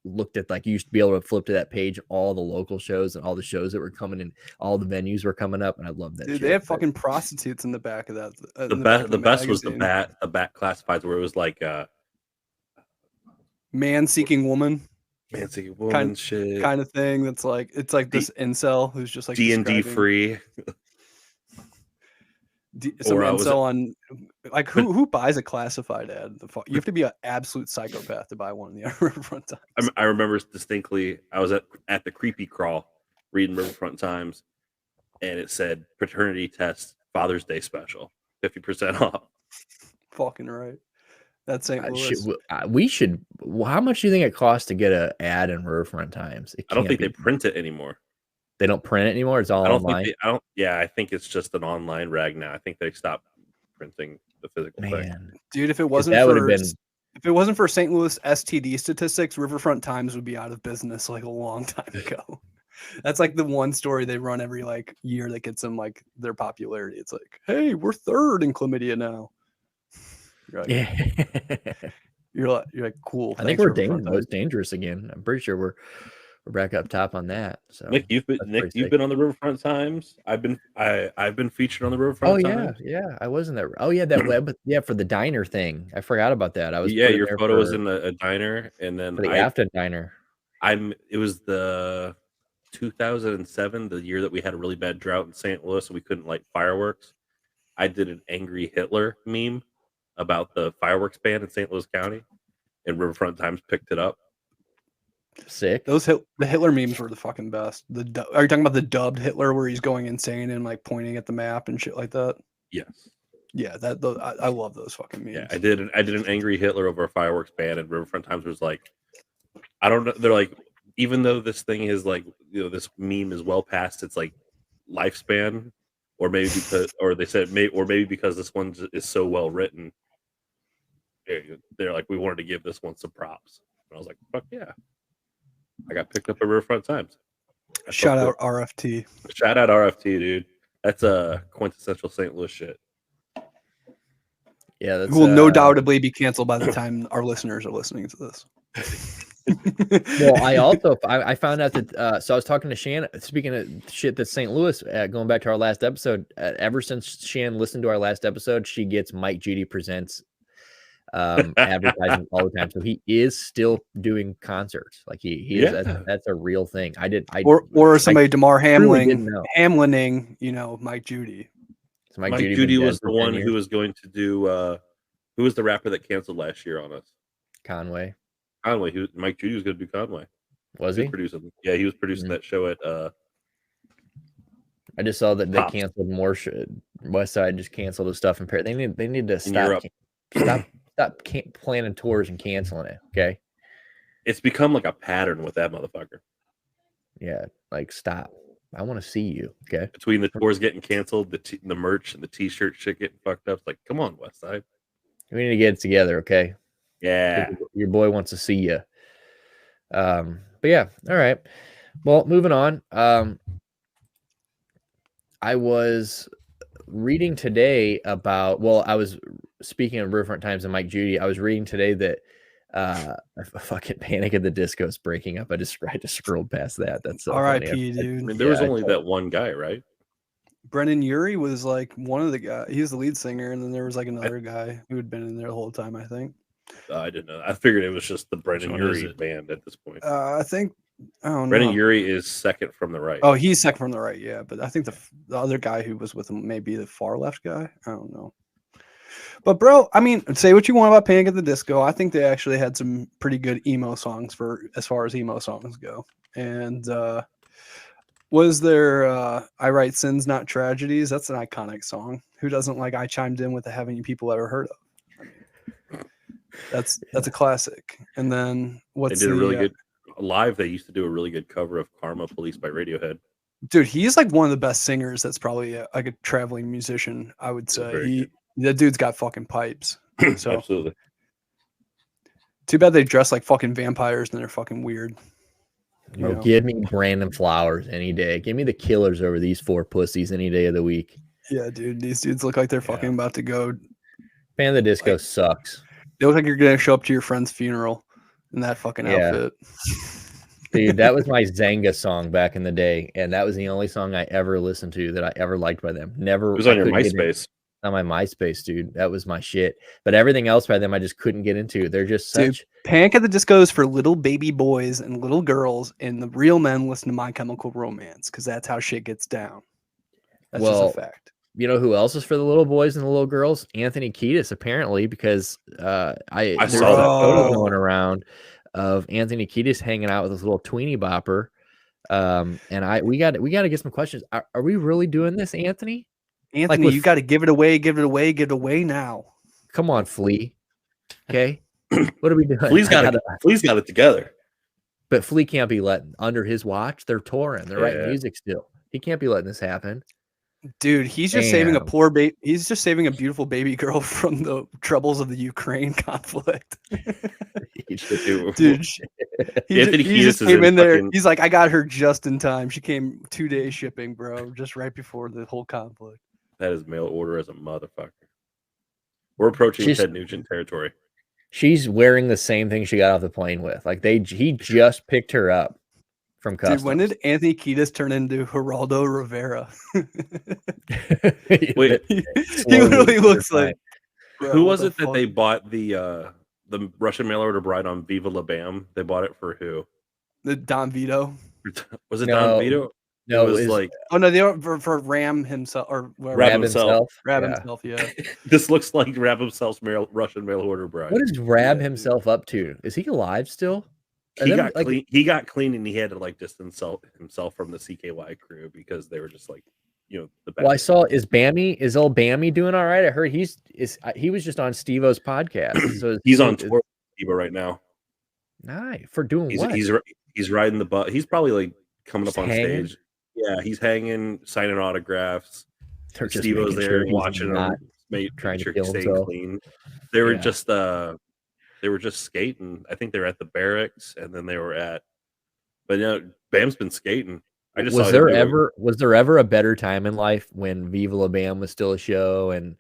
looked at, like, you used to be able to flip to that page, all the local shows and all the shows that were coming in, all the venues were coming up, and I love that. Dude, they have fucking prostitutes in the back of that. The best was the back classifieds where it was like man seeking woman shit kind of thing. That's like, it's like this incel who's just like D&D free. Some incel on like who buys a classified ad? You have to be an absolute psychopath to buy one in the Riverfront Times. I remember distinctly. I was at the Creepy Crawl reading Riverfront Times, and it said paternity test Father's Day special, 50% off. Fucking right. That's St. Louis. We should. How much do you think it costs to get an ad in Riverfront Times? I don't think they print it anymore. They don't print it anymore. It's all online. I think it's just an online rag now. I think they stopped printing the physical thing. Dude, if it wasn't for St. Louis STD statistics, Riverfront Times would be out of business like a long time ago. That's like the one story they run every like year that gets them like their popularity. It's like, hey, we're third in chlamydia now. You're like, Yeah. you're like cool. I think we're most dangerous again. I'm pretty sure we're back up top on that. So Nick, you've been on the Riverfront Times. I've been featured on the Riverfront Times. Yeah, I was in that. Oh yeah, that web. Yeah, for the diner thing. I forgot about that. I was your photo was in a diner, and then the after diner. It was the 2007, the year that we had a really bad drought in St. Louis, and we couldn't light fireworks. I did an angry Hitler meme about the fireworks ban in St. Louis County, and Riverfront Times picked it up. Sick. The Hitler memes were the fucking best. Are you talking about the dubbed Hitler where he's going insane and like pointing at the map and shit like that? Yes. Yeah, I love those fucking memes. Yeah, I did an angry Hitler over a fireworks ban, and Riverfront Times was like, I don't know. They're like, even though this thing is like, this meme is well past its like lifespan, or maybe because this one is so well written, they're like, we wanted to give this one some props. And I was like, fuck yeah. I got picked up at Riverfront Times. Shout out RFT. Shout out RFT, dude. That's a quintessential St. Louis shit. Yeah, that will no doubtably be canceled by the time our listeners are listening to this. Well, I found out that so I was talking to Shan. Speaking of shit that's St. Louis, going back to our last episode, ever since Shan listened to our last episode, she gets Mike Judy Presents advertising all the time. So he is still doing concerts. Like he is. That's a real thing. Or somebody Damar Hamlin hamlining, Mike Judy. So Mike Judy was the one who was going to do. Who was the rapper that canceled last year on us? Conway. Mike Judy was going to do Conway. Was he? Producing? Yeah, he was producing that show at. I just saw that they canceled more. West Side just canceled the stuff in Paris. They need to stop planning tours and canceling it. Okay. It's become like a pattern with that motherfucker. Yeah, like stop. I want to see you. Okay. Between the tours getting canceled, the merch and the t-shirt shit getting fucked up. It's like, come on, West Side. We need to get it together. Okay. Yeah. Your boy wants to see you. But yeah. All right. Well, moving on. I was reading today about, I was speaking of Riverfront Times and Mike Judy. I was reading today that fucking Panic at the Disco is breaking up. I just scrolled past that. That's so R.I.P. dude. I mean, there was only that one guy, right? Brendan Urie was like one of the guys. He was the lead singer, and then there was like another guy who had been in there the whole time, I think. I didn't know. I figured it was just the Brendan Urie band at this point. I don't know. Brendan Urie is second from the right. Oh, he's second from the right, yeah. But I think the other guy who was with him may be the far left guy. I don't know. But bro, I mean, say what you want about Panic at the Disco. I think they actually had some pretty good emo songs as far as emo songs go. And was there I Write Sins Not Tragedies? That's an iconic song. Who doesn't like I Chimed In with the Haven't You People Ever Heard of? I mean, that's a classic. And then they did a really good live. They used to do a really good cover of Karma Police by Radiohead. Dude, he's like one of the best singers. That's probably like a traveling musician, I would say. That dude's got fucking pipes. So absolutely. Too bad they dress like fucking vampires and they're fucking weird. Give me Brandon Flowers any day. Give me the Killers over these four pussies any day of the week. Yeah, dude. These dudes look like they're fucking about to go. Fan of the Disco sucks. They look like you're gonna show up to your friend's funeral in that fucking outfit. Dude, that was my Zanga song back in the day, and that was the only song I ever listened to that I ever liked by them. Never. It was on your MySpace. On my MySpace, dude. That was my shit. But everything else by them I just couldn't get into. They're just such. Dude, Panic at the Disco is for little baby boys and little girls, and the real men listen to My Chemical Romance because that's how shit gets down. That's just a fact. You know who else is for the little boys and the little girls? Anthony Kiedis, apparently, because I saw that photo going around of Anthony Kiedis hanging out with this little tweenie bopper. And we got to get some questions. Are we really doing this, Anthony? Anthony, you got to give it away now. Come on, Flea. Okay, what are we doing? Flea's got it together. But Flea can't be letting under his watch. They're touring. They're writing music still. He can't be letting this happen. Dude, he's just saving a poor baby. He's just saving a beautiful baby girl from the troubles of the Ukraine conflict. Dude, he just came in there. He's like, I got her just in time. She came 2-day shipping, bro, just right before the whole conflict. That is mail order as a motherfucker. We're approaching Ted Nugent territory. She's wearing the same thing she got off the plane with. Like he just picked her up from customs. Dude, when did Anthony Kiedis turn into Geraldo Rivera? Wait, he literally looks like. Bro, who was it that they bought the Russian mail order bride on Viva La Bam? They bought it for who? The Don Vito. Was it Don Vito? No, it was like no, they were for Ram himself or Rab himself. Rab himself, yeah. This looks like Rab himself's Russian mail order bride. What is Rab himself up to? Is he alive still? He got clean. He got clean, and he had to like distance himself from the CKY crew because they were just like, the bad. Well, I saw is old Bammy doing all right? I heard he was just on Steve-O's podcast. So he's on tour with Steve-O right now. Nice. For doing what? He's riding the bus. He's probably like coming up on stage. Yeah, he's hanging, signing autographs. Steve-O's there watching him, trying to kill himself. Clean. They were just skating. I think they were at the barracks, and then they were at. But Bam's been skating. Was there ever a better time in life when Viva La Bam was still a show and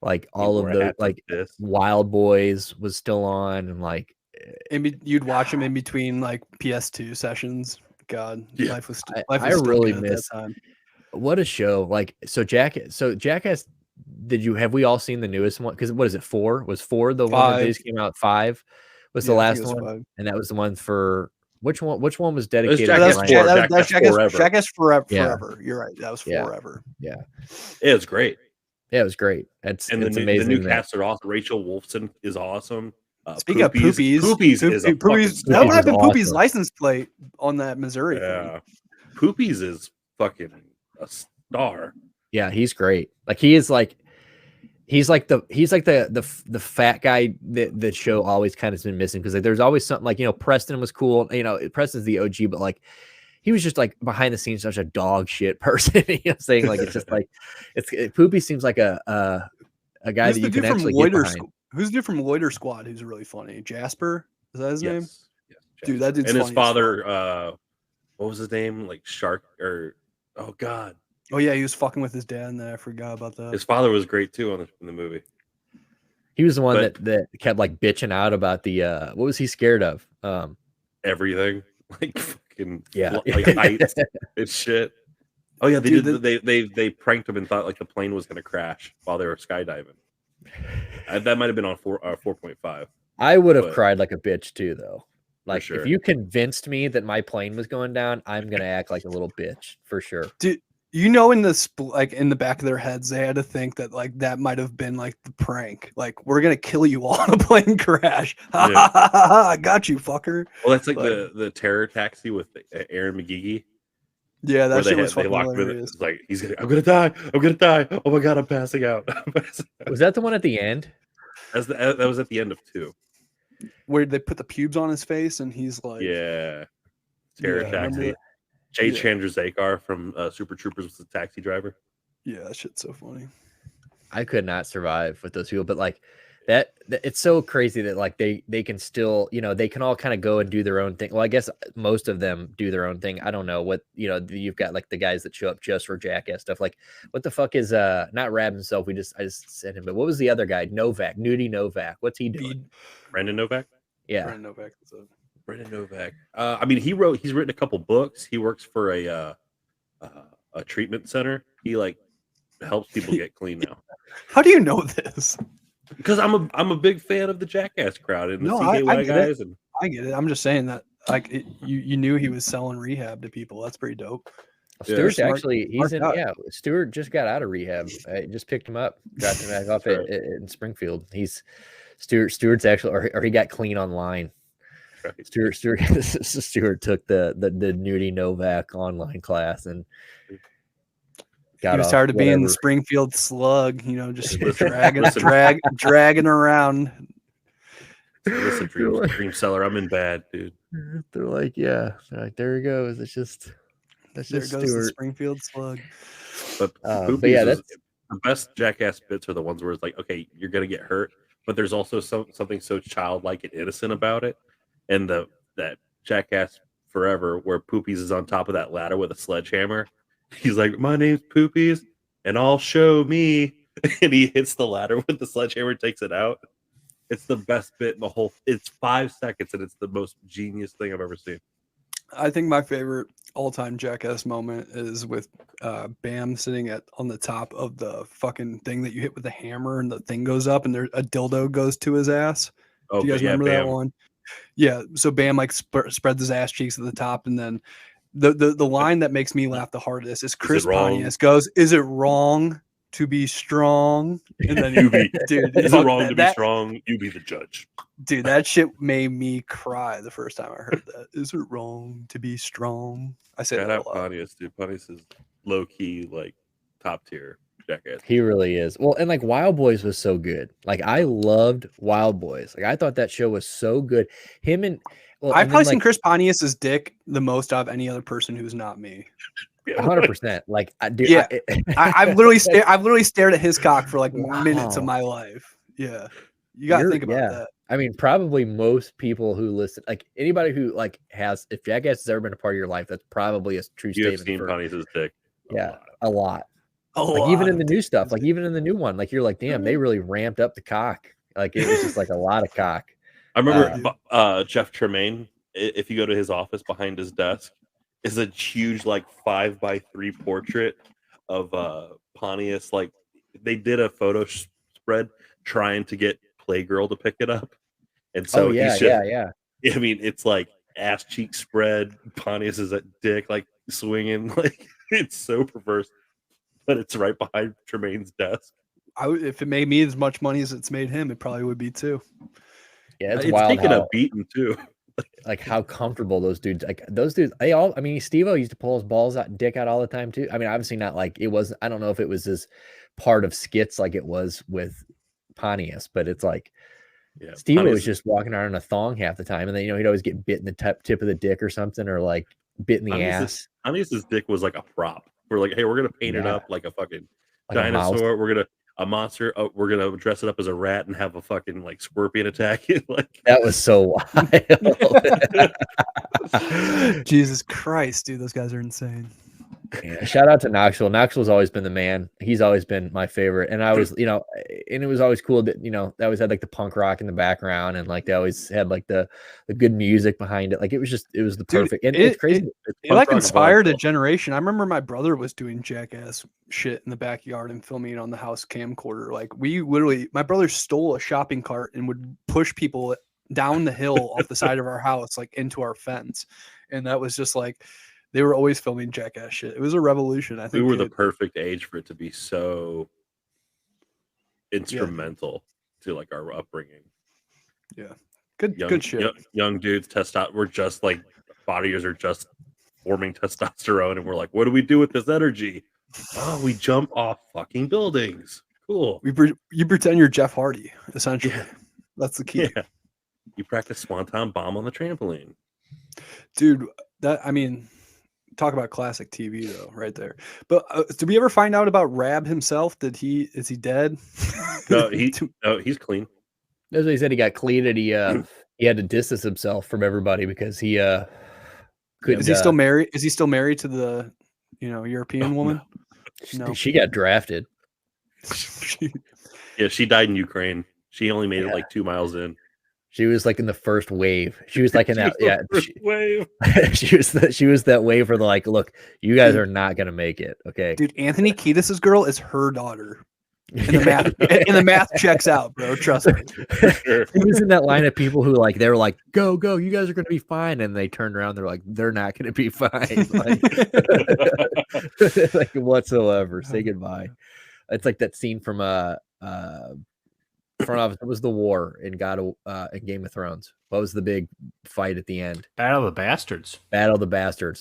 like all of the like Wild Boys was still on and like you'd watch him in between like PS2 sessions. God, yeah. life was I really miss that time. What a show! Like Jackass. Have we all seen the newest one? Because what is it? 4 was 4 the 5. One that just came out. 5 was the last one, 5. And that was the one for which one? Which one was dedicated? That's Jackass Forever. Yeah. Forever. You're right. That was Forever. Yeah, it was great. Yeah, it was great. It's amazing. The new cast are awesome. Rachel Wolfson is awesome. Speaking of Poopies is that might have been Poopy's license plate on that Missouri. Yeah, Poopies is fucking a star. Yeah, he's great. Like he's like the fat guy that the show always kind of been missing because like there's always something like Preston was cool. Preston's the OG, but like he was just like behind the scenes such a dog shit person. Saying like it's just like Poopy seems like a guy that you can actually get behind. Who's the dude from Loiter Squad? Who's really funny? Jasper, is that his name? Yes, dude, that dude's and funny. His father, what was his name? Like Shark or oh god. Oh yeah, he was fucking with his dad, and then I forgot about that. His father was great too in the movie. He was the one that kept like bitching out about the what was he scared of? Everything, like fucking like heights and shit. Oh yeah, they pranked him and thought like the plane was gonna crash while they were skydiving. That might have been on 4.5. I would have cried like a bitch too, though. Like if you convinced me that my plane was going down, I'm gonna act like a little bitch for sure. Dude, in the back of their heads, they had to think that like that might have been like the prank. Like we're gonna kill you all in a plane crash. I got you, fucker. Well, that's like the terror taxi with Aaron McGeehee. Yeah, that shit was fucking hilarious. It's like I'm gonna die. Oh my god, I'm passing out. Was that the one at the end? That was at the end of 2. Where they put the pubes on his face and he's like, terror taxi. Jay Chandrasekhar from Super Troopers was the taxi driver. Yeah, that shit's so funny. I could not survive with those people, but like that it's so crazy that like they can still they can all kind of go and do their own thing. Well, I guess most of them do their own thing. I don't know what you've got like the guys that show up just for Jackass stuff. Like what the fuck is not Rab himself? I just said him, but what was the other guy? Nudie Novak. What's he doing? Brendan Novak. Yeah, Brendan Novak. Brendan Novak. I mean, he's written a couple books. He works for a treatment center. He like helps people get clean now. How do you know this? Because I'm a big fan of the Jackass crowd and the CKY guys. And I get it. I'm just saying that like you knew he was selling rehab to people. That's pretty dope. Stewart's Stewart just got out of rehab. I just picked him up, dropped him back off in Springfield. Stewart's actually, or he got clean online. Right. Stewart took the Nudie Novak online class and he was tired of being the Springfield slug, just dragging around. Listen, Dream Seller, I'm in bad, dude. They're like, there he goes. It's just That's there just goes Stewart. the Springfield slug. But yeah, the best Jackass bits are the ones where it's like, okay, you're gonna get hurt, but there's also something so childlike and innocent about it. And that Jackass Forever, where Poopies is on top of that ladder with a sledgehammer. He's like, "My name's Poopies, and I'll show me." And he hits the ladder with the sledgehammer, takes it out. It's the best bit in the whole. It's 5 seconds, and it's the most genius thing I've ever seen. I think my favorite all-time Jackass moment is with Bam sitting on the top of the fucking thing that you hit with the hammer, and the thing goes up, and a dildo goes to his ass. Okay, do you guys remember Bam. that one? Yeah. So Bam like spreads his ass cheeks at the top, and then the line that makes me laugh the hardest is Chris Pontius goes, "Is it wrong to be strong?" And then dude, is it wrong to be strong? You be the judge. Dude, that shit made me cry the first time I heard that. Is it wrong to be strong? I say that a lot. Pontius, dude. Pontius is low key, like top tier Jackass. He really is. Well, and like Wild Boys was so good. Like I loved Wild Boys. Like I thought that show was so good. Him and I've probably seen Chris Pontius's dick the most of any other person who's not me. 100%. Like I do. Yeah, I've literally stared at his cock for like minutes of my life. Yeah, you gotta think about that. I mean, probably most people who listen, like anybody who like has, if Jackass has ever been a part of your life, that's probably a true statement. You've seen Pontius's dick. A lot. Even in the new stuff, like even in the new one, like you're like, damn, they really ramped up the cock. Like it was just like a lot of cock. I remember Jeff Tremaine. If you go to his office, behind his desk is a huge like 5x3 portrait of Pontius. Like they did a photo spread trying to get Playgirl to pick it up, and so I mean, it's like ass cheek spread. Pontius is a dick like swinging. Like it's so perverse, but it's right behind Tremaine's desk. If it made me as much money as it's made him, it probably would be too. Yeah, it's wild. Taking a beating too. Like how comfortable those dudes. Like those dudes, they all. I mean, Steve-O used to pull his balls out, dick out all the time too. I mean, obviously not like it was. I don't know if it was as part of skits like it was with Pontius, but it's like Steve-O was just walking around in a thong half the time, and then he'd always get bit in the tip of the dick or something, or like bit in the ass. Pontius's dick was like a prop. We're like, hey, we're gonna paint it up like a fucking dinosaur. We're gonna a monster. We're gonna dress it up as a rat and have a fucking like scorpion attack it. Like that was so wild. Jesus Christ, dude, those guys are insane. Yeah, shout out to Knoxville. Knoxville's always been the man. He's always been my favorite. And I was, and it was always cool that, they always had like the punk rock in the background, and like they always had like the good music behind it. Like it was the perfect. And it's crazy. It like inspired a generation. I remember my brother was doing Jackass shit in the backyard and filming it on the house camcorder. Like my brother stole a shopping cart and would push people down the hill off the side of our house, like into our fence. And that was just like, they were always filming Jackass shit. It was a revolution. I think we were the perfect age for it to be so instrumental to like our upbringing. Yeah, good shit. Young dudes, we're just like bodyers are just forming testosterone, and we're like, what do we do with this energy? Oh, we jump off fucking buildings. Cool. You pretend you're Jeff Hardy, essentially. Yeah. That's the key. Yeah. You practice Swanton bomb on the trampoline, dude. Talk about classic TV though, right there. But did we ever find out about Rehab himself? Is he dead? No, he's clean. That's what he said. He got clean, and he had to distance himself from everybody because he couldn't. Is he still married? Is he still married to the European woman? No, she got drafted. Yeah, she died in Ukraine. She only made it like 2 miles in. She was like in the first wave. She was like in that wave. she was that wave where they're like, look, you guys are not gonna make it. Okay. Dude, Anthony Kiedis's girl is her daughter. And the math checks out, bro. Trust me. Sure. He was in that line of people who like they were like, go, you guys are gonna be fine. And they turned around, they're like, they're not gonna be fine. Like whatsoever. Say goodbye. It's like that scene from front office. It was the war in Game of Thrones. What was the big fight at the end? Battle of the Bastards.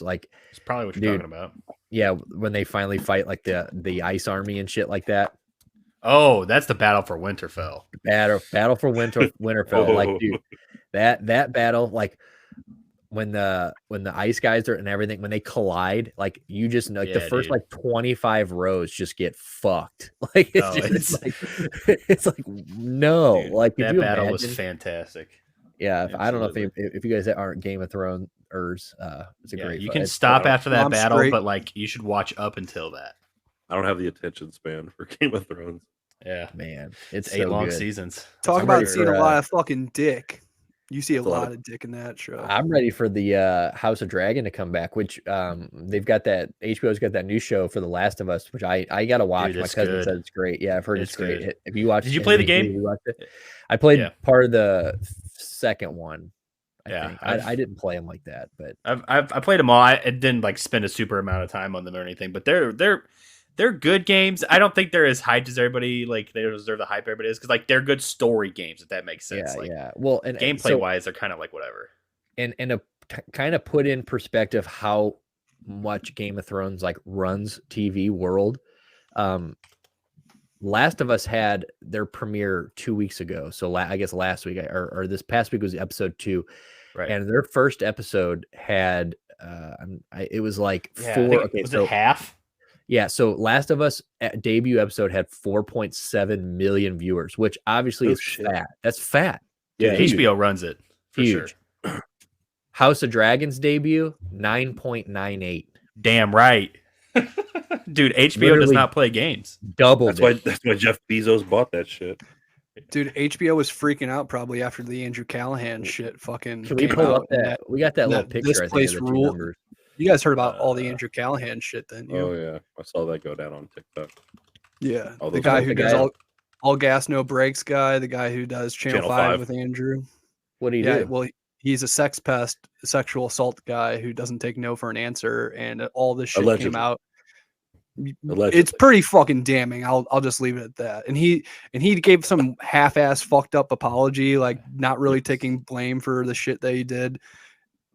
Like it's probably what you're talking about. Yeah, when they finally fight like the ice army and shit like that. Oh, that's the battle for Winterfell. Battle for Winterfell. Like, dude, that battle, like when the ice guys are and everything, when they collide, like you just know, like the first dude. like 25 rows just get fucked. Like it's like no, dude, like that battle was fantastic. Yeah, I don't know if you guys aren't Game of Thrones, it's a great. You can stop after that battle, but like you should watch up until that. I don't have the attention span for Game of Thrones. Yeah, man, it's 8 so long good. seasons. Talk about seeing a lot of fucking dick. You see a lot of dick in that show. I'm ready for the House of Dragon to come back, which they've got that HBO's got that new show for The Last of Us, which I gotta watch. My cousin said it's great. Yeah, I've heard it's great. If you watch, did you play the game? You watched it? I played part of the second one. I didn't play them like that, but I played them all. I didn't like spend a super amount of time on them or anything, but they're good games. I don't think they're as hyped as everybody like they deserve the hype everybody is because like they're good story games if that makes sense. Well, and gameplay wise, they're kind of like whatever. And kind of put in perspective how much Game of Thrones like runs TV world. Last of Us had their premiere 2 weeks ago, so I guess last week or this past week was episode 2, right? And their first episode had it was like 4. Okay, was it half? Yeah, so Last of Us debut episode had 4.7 million viewers, which obviously is fat. That's fat. Yeah, HBO runs it for huge. Sure. House of Dragons debut 9.98. Damn right. Dude, HBO literally does not play games. Double. That's why Jeff Bezos bought that shit. Dude, HBO was freaking out probably after the Andrew Callahan shit. Fucking. Can we pull up that? We got that little picture. This place rule. You guys heard about all the Andrew Callahan shit, then? Oh yeah, I saw that go down on TikTok. Yeah, the guy who does all gas no brakes guy, the guy who does Channel 5 with Andrew. What do you do? Well, he's a sex pest, sexual assault guy who doesn't take no for an answer, and all this shit came out. Allegedly. It's pretty fucking damning. I'll just leave it at that. And he gave some half-ass fucked up apology, like not really taking blame for the shit that he did.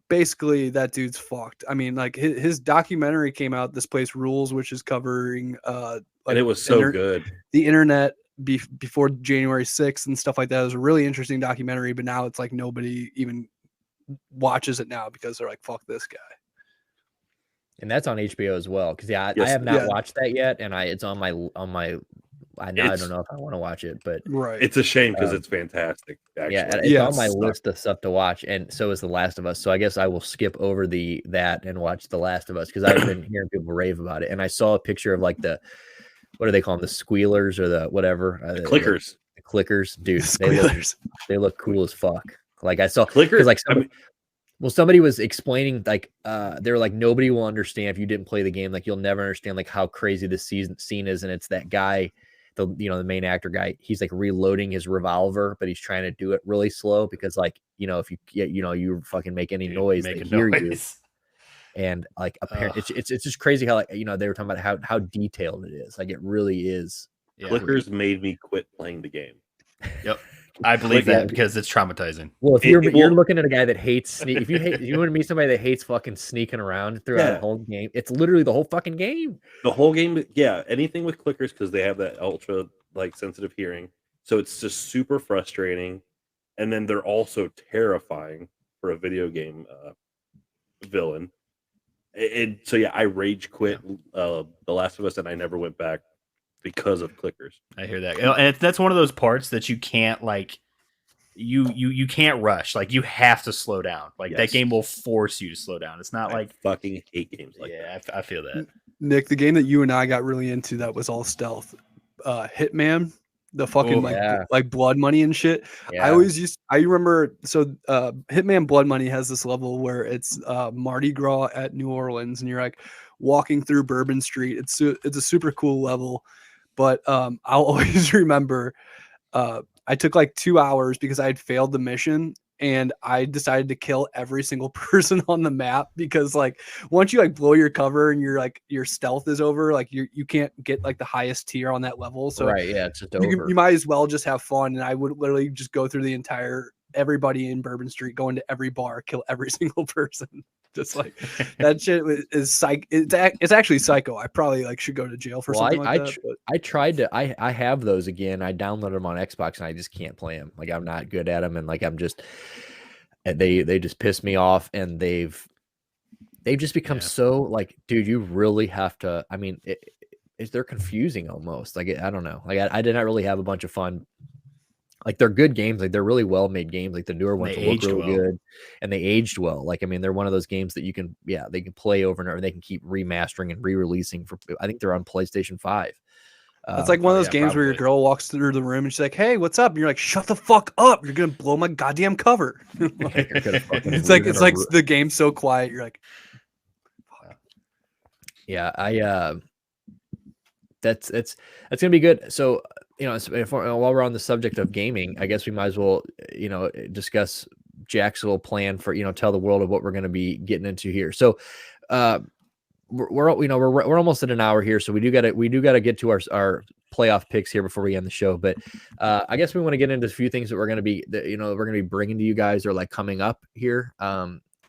Basically, that dude's fucked. I mean, like his documentary came out, This Place Rules, which is covering and it was so good. The internet before January 6th and stuff like that. It was a really interesting documentary, but now it's like nobody even watches it now because they're like, fuck this guy. And that's on HBO as well. Because I have not watched that yet, and it's on my. I don't know if I want to watch it, but it's a shame because it's fantastic. Actually. It's on my list of stuff to watch, and so is The Last of Us. So I guess I will skip over that and watch The Last of Us because I've been hearing people rave about it. And I saw a picture of like what do they call them? The squealers or the whatever? The clickers. The clickers, dude. They look cool as fuck. Like I saw clickers. Like somebody was explaining like they were like nobody will understand if you didn't play the game. Like you'll never understand like how crazy this scene is, and it's that guy. The main actor guy, he's like reloading his revolver, but he's trying to do it really slow because like, if you fucking make any noise, they hear you. And like, apparently it's just crazy how like, they were talking about how detailed it is. Like it really is. Clickers made me quit playing the game. Yep. I believe that because it's traumatizing. Well, if you're looking at a guy that hates if you want to meet somebody that hates fucking sneaking around throughout the whole game, it's literally the whole fucking game. The whole game, anything with clickers because they have that ultra like sensitive hearing, so it's just super frustrating. And then they're also terrifying for a video game villain. I rage quit The Last of Us, and I never went back. Because of clickers. I hear that. And that's one of those parts that you can't like you can't rush. Like you have to slow down. Like that game will force you to slow down. It's not like fucking hate games like that. I feel that. Nick, the game that you and I got really into that was all stealth. Hitman, the fucking like blood money and shit. Yeah. I remember Hitman Blood Money has this level where it's Mardi Gras at New Orleans and you're like walking through Bourbon Street. It's a super cool level. But I'll always remember I took like 2 hours because I had failed the mission and I decided to kill every single person on the map because like once you like blow your cover and your stealth is over, like you can't get like the highest tier on that level. So it's just over. You might as well just have fun. And I would literally just go through the entire everybody in Bourbon Street, go into every bar, kill every single person. Just like that shit is it's actually psycho. I probably like should go to jail for something like that. I tried to. I have those again. I downloaded them on Xbox and I just can't play them. Like I'm not good at them, and like I'm just. they just piss me off, and they've just become so like, dude, you really have to. I mean, they're confusing almost. Like, I don't know. Like, I did not really have a bunch of fun. Like, they're good games. Like, they're really well made games. Like, the newer ones look really good, and they aged well. Like, I mean, they're one of those games that you can, they can play over and over. They can keep remastering and re-releasing for. I think they're on PlayStation 5. It's like one of those games where your girl walks through the room and she's like, "Hey, what's up?" And you're like, "Shut the fuck up! You're gonna blow my goddamn cover." Like, it's like the game's so quiet. You're like, yeah, that's gonna be good. So, while we're on the subject of gaming, I guess we might as well, discuss Jack's little plan for, tell the world of what we're going to be getting into here. So, we're almost at an hour here, so we do got to get to our playoff picks here before we end the show. But I guess we want to get into a few things that we're going to be bringing to you guys, or like coming up here.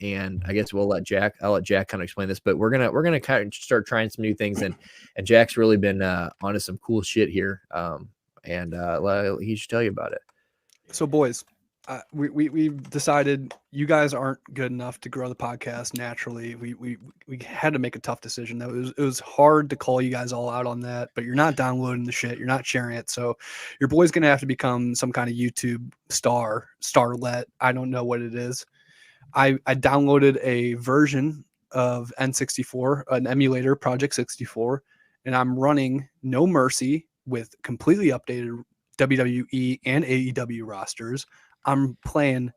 And I guess I'll let Jack kind of explain this, but we're gonna kind of start trying some new things, and Jack's really been onto some cool shit here, and he should tell you about it. So, boys, we've decided you guys aren't good enough to grow the podcast naturally. We had to make a tough decision. It was hard to call you guys all out on that, but you're not downloading the shit, you're not sharing it, so your boy's gonna have to become some kind of YouTube starlet. I don't know what it is. I downloaded a version of N64, an emulator, Project 64, and I'm running No Mercy with completely updated WWE and AEW rosters. I'm playing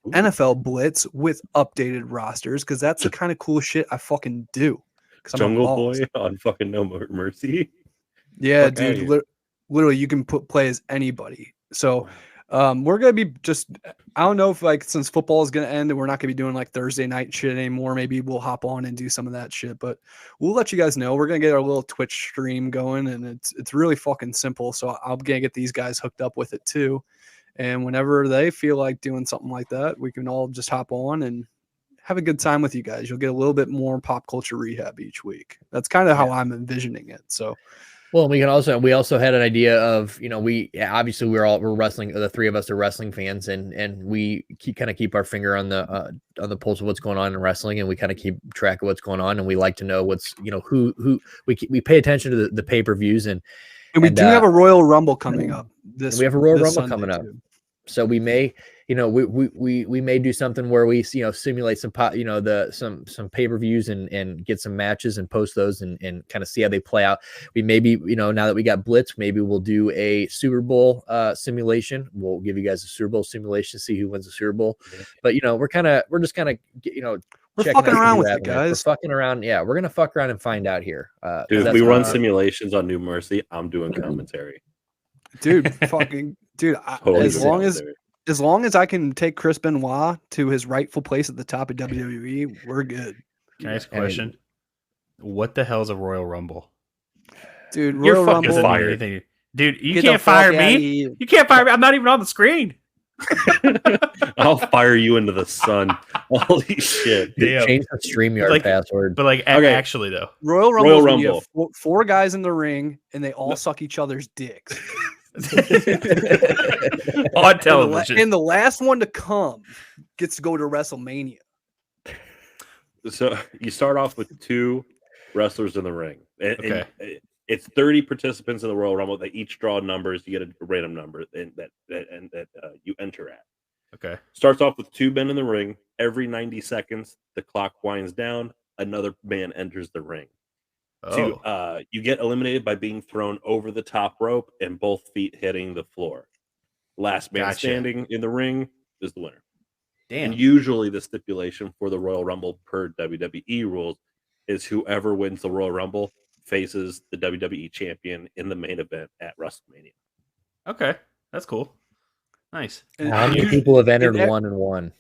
NFL Blitz with updated rosters because that's the kind of cool shit I fucking do. Jungle Boy on fucking No Mercy. Yeah, dude. Literally, you can play as anybody. So. We're going to be I don't know if since football is going to end and we're not going to be doing like Thursday night shit anymore, maybe we'll hop on and do some of that shit, but we'll let you guys know. We're going to get our little Twitch stream going, and it's really fucking simple. So I'm going to get these guys hooked up with it too. And whenever they feel like doing something like that, we can all just hop on and have a good time with you guys. You'll get a little bit more pop culture rehab each week. That's kind of how I'm envisioning it. So, well, we also had an idea of, obviously we're wrestling. The three of us are wrestling fans, and we keep our finger on the pulse of what's going on in wrestling, and we kind of keep track of what's going on, and we like to know what's, who we pay attention to the pay-per-views, and we do have a Royal Rumble coming up. We have a Royal Rumble coming up. So we may, we may do something where we, simulate some, some pay-per-views and get some matches and post those and kind of see how they play out. We maybe, now that we got Blitz, maybe we'll do a Super Bowl simulation. We'll give you guys a Super Bowl simulation, see who wins the Super Bowl. But, we're just kind of, we're fucking around with it, guys. We're fucking around. Yeah, we're gonna fuck around and find out here. Dude, if we run simulations on New Mercy, I'm doing commentary. Dude, fucking dude. As long as I can take Chris Benoit to his rightful place at the top of WWE, we're good. Can I ask a question? What the hell is a Royal Rumble? Dude, Royal Rumble. Fired. Dude, you can't fire me. You can't fire me. I'm not even on the screen. I'll fire you into the sun. Holy shit. Dude, change the StreamYard password. But actually though. Royal Rumble. You have four guys in the ring and they all suck each other's dicks. On television. And the last one to come gets to go to WrestleMania. So you start off with two wrestlers in the ring. And it's 30 participants in the Royal Rumble. They each draw numbers. You get a random number that you enter at. Okay. Starts off with two men in the ring. Every 90 seconds, the clock winds down. Another man enters the ring. So, you get eliminated by being thrown over the top rope and both feet hitting the floor. Last man standing in the ring is the winner. Damn. And usually the stipulation for the Royal Rumble per WWE rules is whoever wins the Royal Rumble faces the WWE champion in the main event at WrestleMania. Okay, that's cool. Nice. How many people have entered 1-1?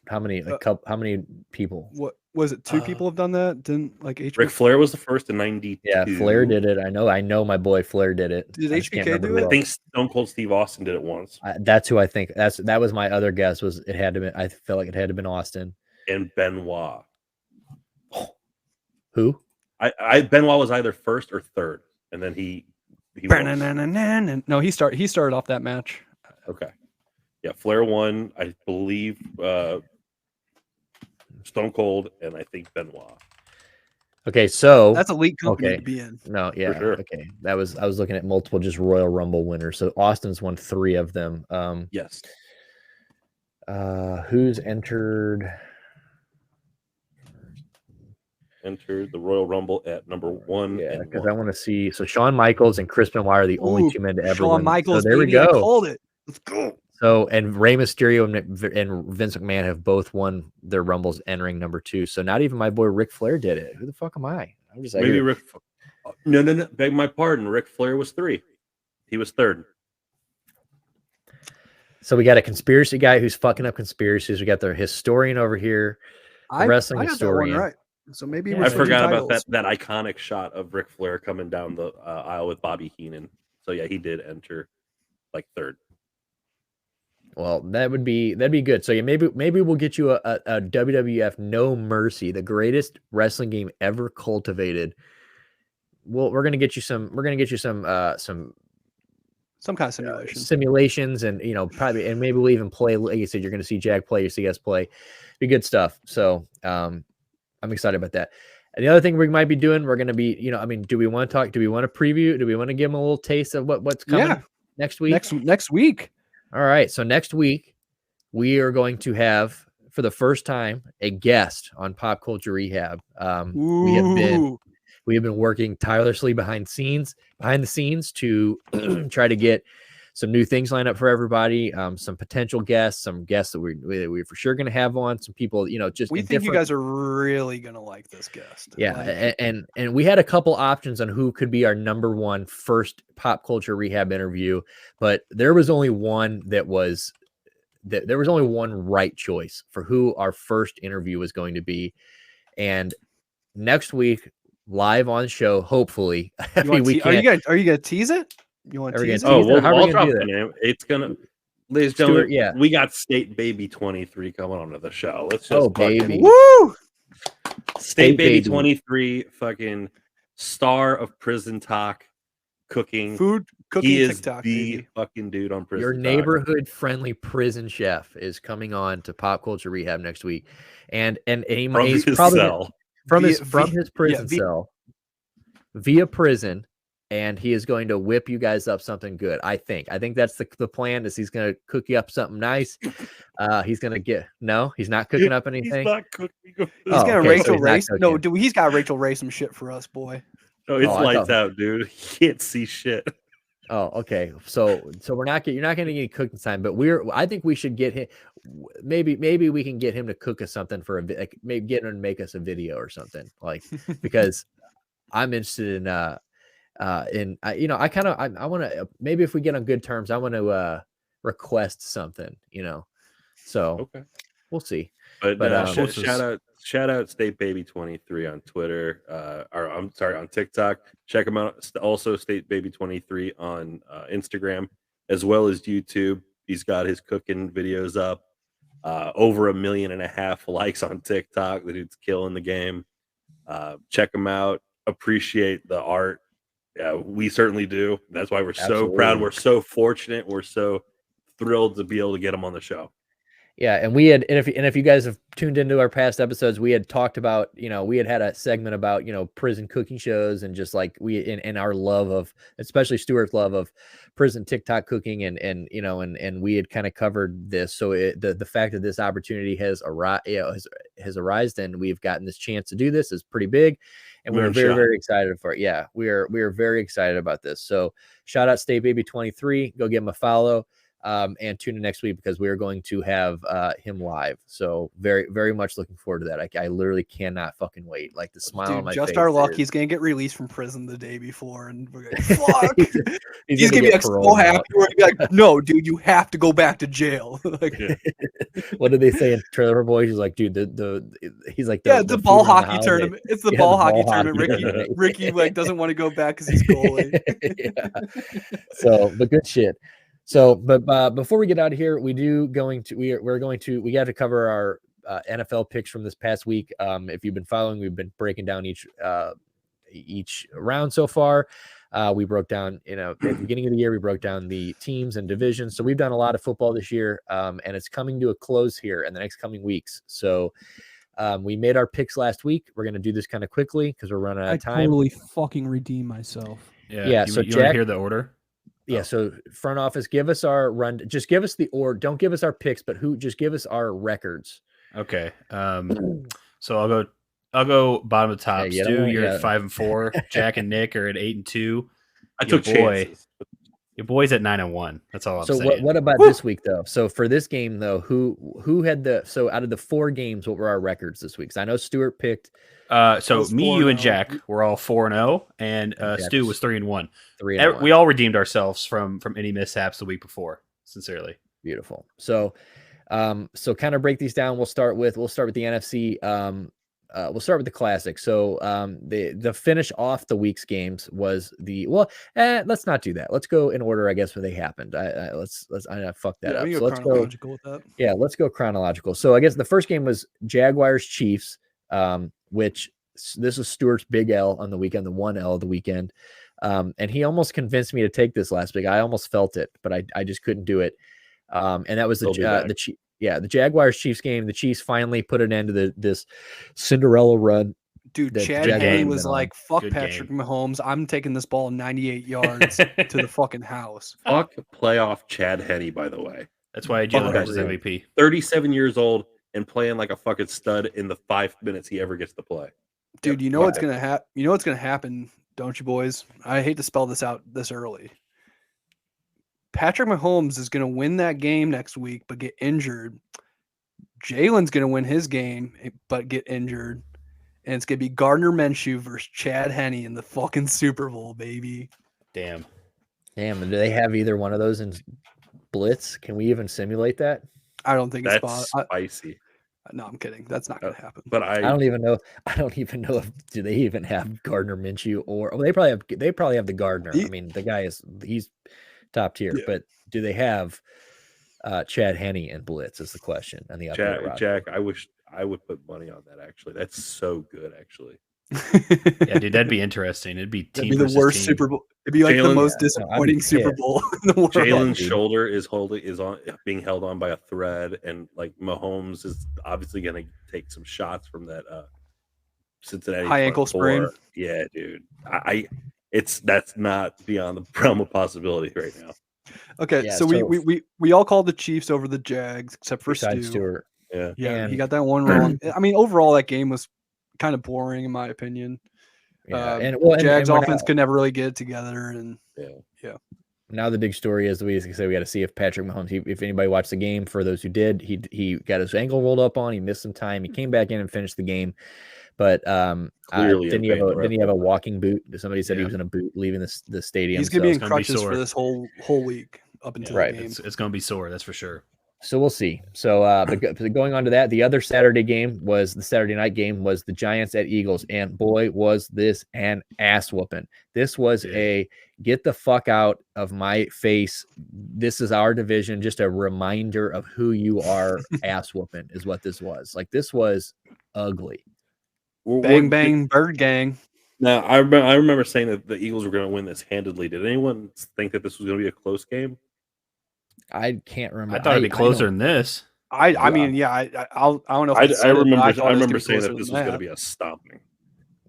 How many? How many people? What was it? Two people have done that. Didn't Ric Flair was the first in 92. Yeah, Flair did it. I know. My boy Flair did it. Did HBK do it? I think Stone Cold Steve Austin did it once. That's who I think. That was my other guess. Was it had to be? I felt like it had to been Austin and Benoit. Who? Benoit was either first or third, and then he no, he started off that match. Okay. Yeah, Flair won, I believe, Stone Cold, and I think Benoit. Okay, so that's elite company to be in. No, yeah, For sure. Okay. I was looking at multiple just Royal Rumble winners. So Austin's won 3 of them. Yes. Who's entered? Entered the Royal Rumble at number 1. Yeah, because I want to see. So Shawn Michaels and Chris Benoit are the only 2 men to ever Shawn win. Michaels, so there baby, we go. I called it. Let's go. So, and Rey Mysterio and Vince McMahon have both won their Rumbles entering number 2. So not even my boy Ric Flair did it. Who the fuck am I? I'm just maybe Rick. No. Beg my pardon. Ric Flair was 3. He was 3rd. So we got a conspiracy guy who's fucking up conspiracies. We got the historian over here, the wrestling historian. That one right. So maybe I forgot about that iconic shot of Ric Flair coming down the aisle with Bobby Heenan. So yeah, he did enter like 3rd. Well, that'd be good. So yeah, maybe we'll get you a WWF No Mercy, the greatest wrestling game ever cultivated. Well, we're gonna get you some kind of simulation. Simulations, and probably, and maybe we'll even play. Like you said, you're gonna see Jack play, you see us play. Be good stuff. So I'm excited about that. And the other thing we might be doing, we're gonna be, do we want to talk? Do we want to preview? Do we want to give them a little taste of what's coming next week? Next week. All right. So next week, we are going to have, for the first time, a guest on Pop Culture Rehab. We have been working tirelessly behind the scenes to try to get some new things lined up for everybody. Some potential guests, some guests that we're for sure going to have on. Some people, just we think you guys are really going to like this guest. Yeah, and we had a couple options on who could be our number 1 first Pop Culture Rehab interview, but there was only one there was only one right choice for who our first interview was going to be. And next week, live on show, hopefully. Are you gonna tease it? You want to tease it? Oh, well, I'll drop the name. It's gonna, ladies and gentlemen, we got State Baby 23 coming onto the show. Let's just baby. Woo! State Baby 23, fucking star of Prison Talk, cooking. He is TikTok, the baby. Fucking dude on Prison Your Talk. neighborhood friendly prison chef is coming on to Pop Culture Rehab next week. And he's probably cell. from his prison cell via prison, and he is going to whip you guys up something good. I think that's the plan. Is he's going to cook you up something nice. He's going to he's not cooking up anything. He's not cooking. He's going to Rachel Ray. No, dude, he's got Rachel Ray some shit for us, boy. Oh, it's lights out, dude. He can't see shit. Oh, okay. So you're not going to get cooking time, but I think we should get him. Maybe we can get him to cook us something for maybe get him to make us a video or something, like, because I'm interested in I want to, maybe if we get on good terms, I want to request something, so okay. We'll see. But shout out State Baby 23 on Twitter, or I'm sorry, on TikTok. Check him out. Also State Baby 23 on Instagram, as well as YouTube. He's got his cooking videos up. Over 1.5 million likes on TikTok. The dude's killing the game. Check him out. Appreciate the art. We certainly do. That's why we're so proud. We're so fortunate. We're so thrilled to be able to get him on the show. Yeah, and if you guys have tuned into our past episodes, we had talked about, we had a segment about, prison cooking shows, and just like in our love of, especially Stuart's love of prison TikTok cooking, and we had kind of covered this. So the fact that this opportunity has arisen, and we've gotten this chance to do this is pretty big, and we're very, very excited for it. Yeah, we are very excited about this. So shout out State Baby 23. Go give him a follow. And tune in next week, because we are going to have him live. So very, very much looking forward to that. I literally cannot fucking wait. Like the smile on my face. Just our luck. He's gonna get released from prison the day before, and we're gonna fuck. he's gonna be like so happy. We're gonna be like, no, dude, you have to go back to jail. Like, what did they say in Trailer Boys? He's like, dude, he's like, it's the ball hockey tournament. It's the ball hockey tournament. Ricky like doesn't want to go back because he's goalie. So, but good shit. So, but before we get out of here, we got to cover our NFL picks from this past week. If you've been following, we've been breaking down each round so far. We broke down, at the beginning of the year, we broke down the teams and divisions. So we've done a lot of football this year, and it's coming to a close here in the next coming weeks. So We made our picks last week. We're going to do this kind of quickly because we're running out of time. I totally fucking redeem myself. Yeah. So you want to hear the order? Yeah. So front office, give us our run. Just give us the order. Don't give us our picks, but just give us our records. Okay. So I'll go bottom of the top. Stu, you're at 5-4. Jack and Nick are at 8-2. I took chances. Your boy's at 9-1. That's all I'm saying. So what about this week though? So for this game though, who had out of the 4 games, what were our records this week? So I know Stuart picked. So me, you, and Jack were all 4-0, and Stu was 3-1. We all redeemed ourselves from any mishaps the week before. Sincerely, beautiful. So kind of break these down. We'll start with the NFC. We'll start with the classic. So the finish off the week's games was let's not do that. Let's go in order, I guess, where they happened. I fucked that up. So let's go with that. Yeah, let's go chronological. So I guess the first game was Jaguars Chiefs, which this was Stuart's big L on the weekend, the 1 L of the weekend. And he almost convinced me to take this last week. I almost felt it, but I just couldn't do it. And that was the Jaguars Chiefs game. The Chiefs finally put an end to this Cinderella run. Dude, Chad Henne was like, fuck Patrick Mahomes. I'm taking this ball 98 yards to the fucking house. Fuck playoff Chad Henne, by the way. That's why Jalen Hurts is MVP. 37 years old and playing like a fucking stud in the 5 minutes he ever gets to play. Dude, you know what's gonna happen? You know what's gonna happen, don't you, boys? I hate to spell this out this early. Patrick Mahomes is going to win that game next week, but get injured. Jalen's going to win his game, but get injured. And it's going to be Gardner Minshew versus Chad Henne in the fucking Super Bowl, baby. Damn. And do they have either one of those in blitz? Can we even simulate that? I don't think it's spicy. No, I'm kidding. That's not going to happen. But I don't even know. I don't even know if do they even have Gardner Minshew or they probably have the Gardner. I mean, the guy he's top tier, but do they have Chad Henne and blitz is the question on the Jack, I wish I would put money on that. Actually, that's so good. Actually, yeah, dude, that'd be interesting. It'd be the worst team. Super Bowl. It'd be like the most disappointing Super Bowl in the world. Jalen's shoulder is being held on by a thread, and like Mahomes is obviously going to take some shots from that Cincinnati high ankle sprain. Yeah, dude, that's not beyond the realm of possibility right now. Okay, so we all called the Chiefs over the Jags except for Stuart. Yeah, he got that one wrong. I mean, overall, that game was kind of boring in my opinion. Jags offense could never really get it together, and yeah. Now the big story is we got to see if Patrick Mahomes. If anybody watched the game, for those who did, he got his ankle rolled up on. He missed some time. He came back in and finished the game. But didn't he have a walking boot? Somebody said he was in a boot leaving the stadium. He's gonna be in crutches for this whole week up until the game. It's gonna be sore, that's for sure. So we'll see. So but going on to that, the other Saturday night game was the Giants at Eagles, and boy was this an ass whooping. This was a get the fuck out of my face. This is our division. Just a reminder of who you are. Ass whooping is what this was. Like, this was ugly. Bang, bang, bird gang. Now, I remember saying that the Eagles were going to win this handedly. Did anyone think that this was going to be a close game? I can't remember. I thought it'd be closer than this. I don't know. I remember saying that this was going to be a stomping.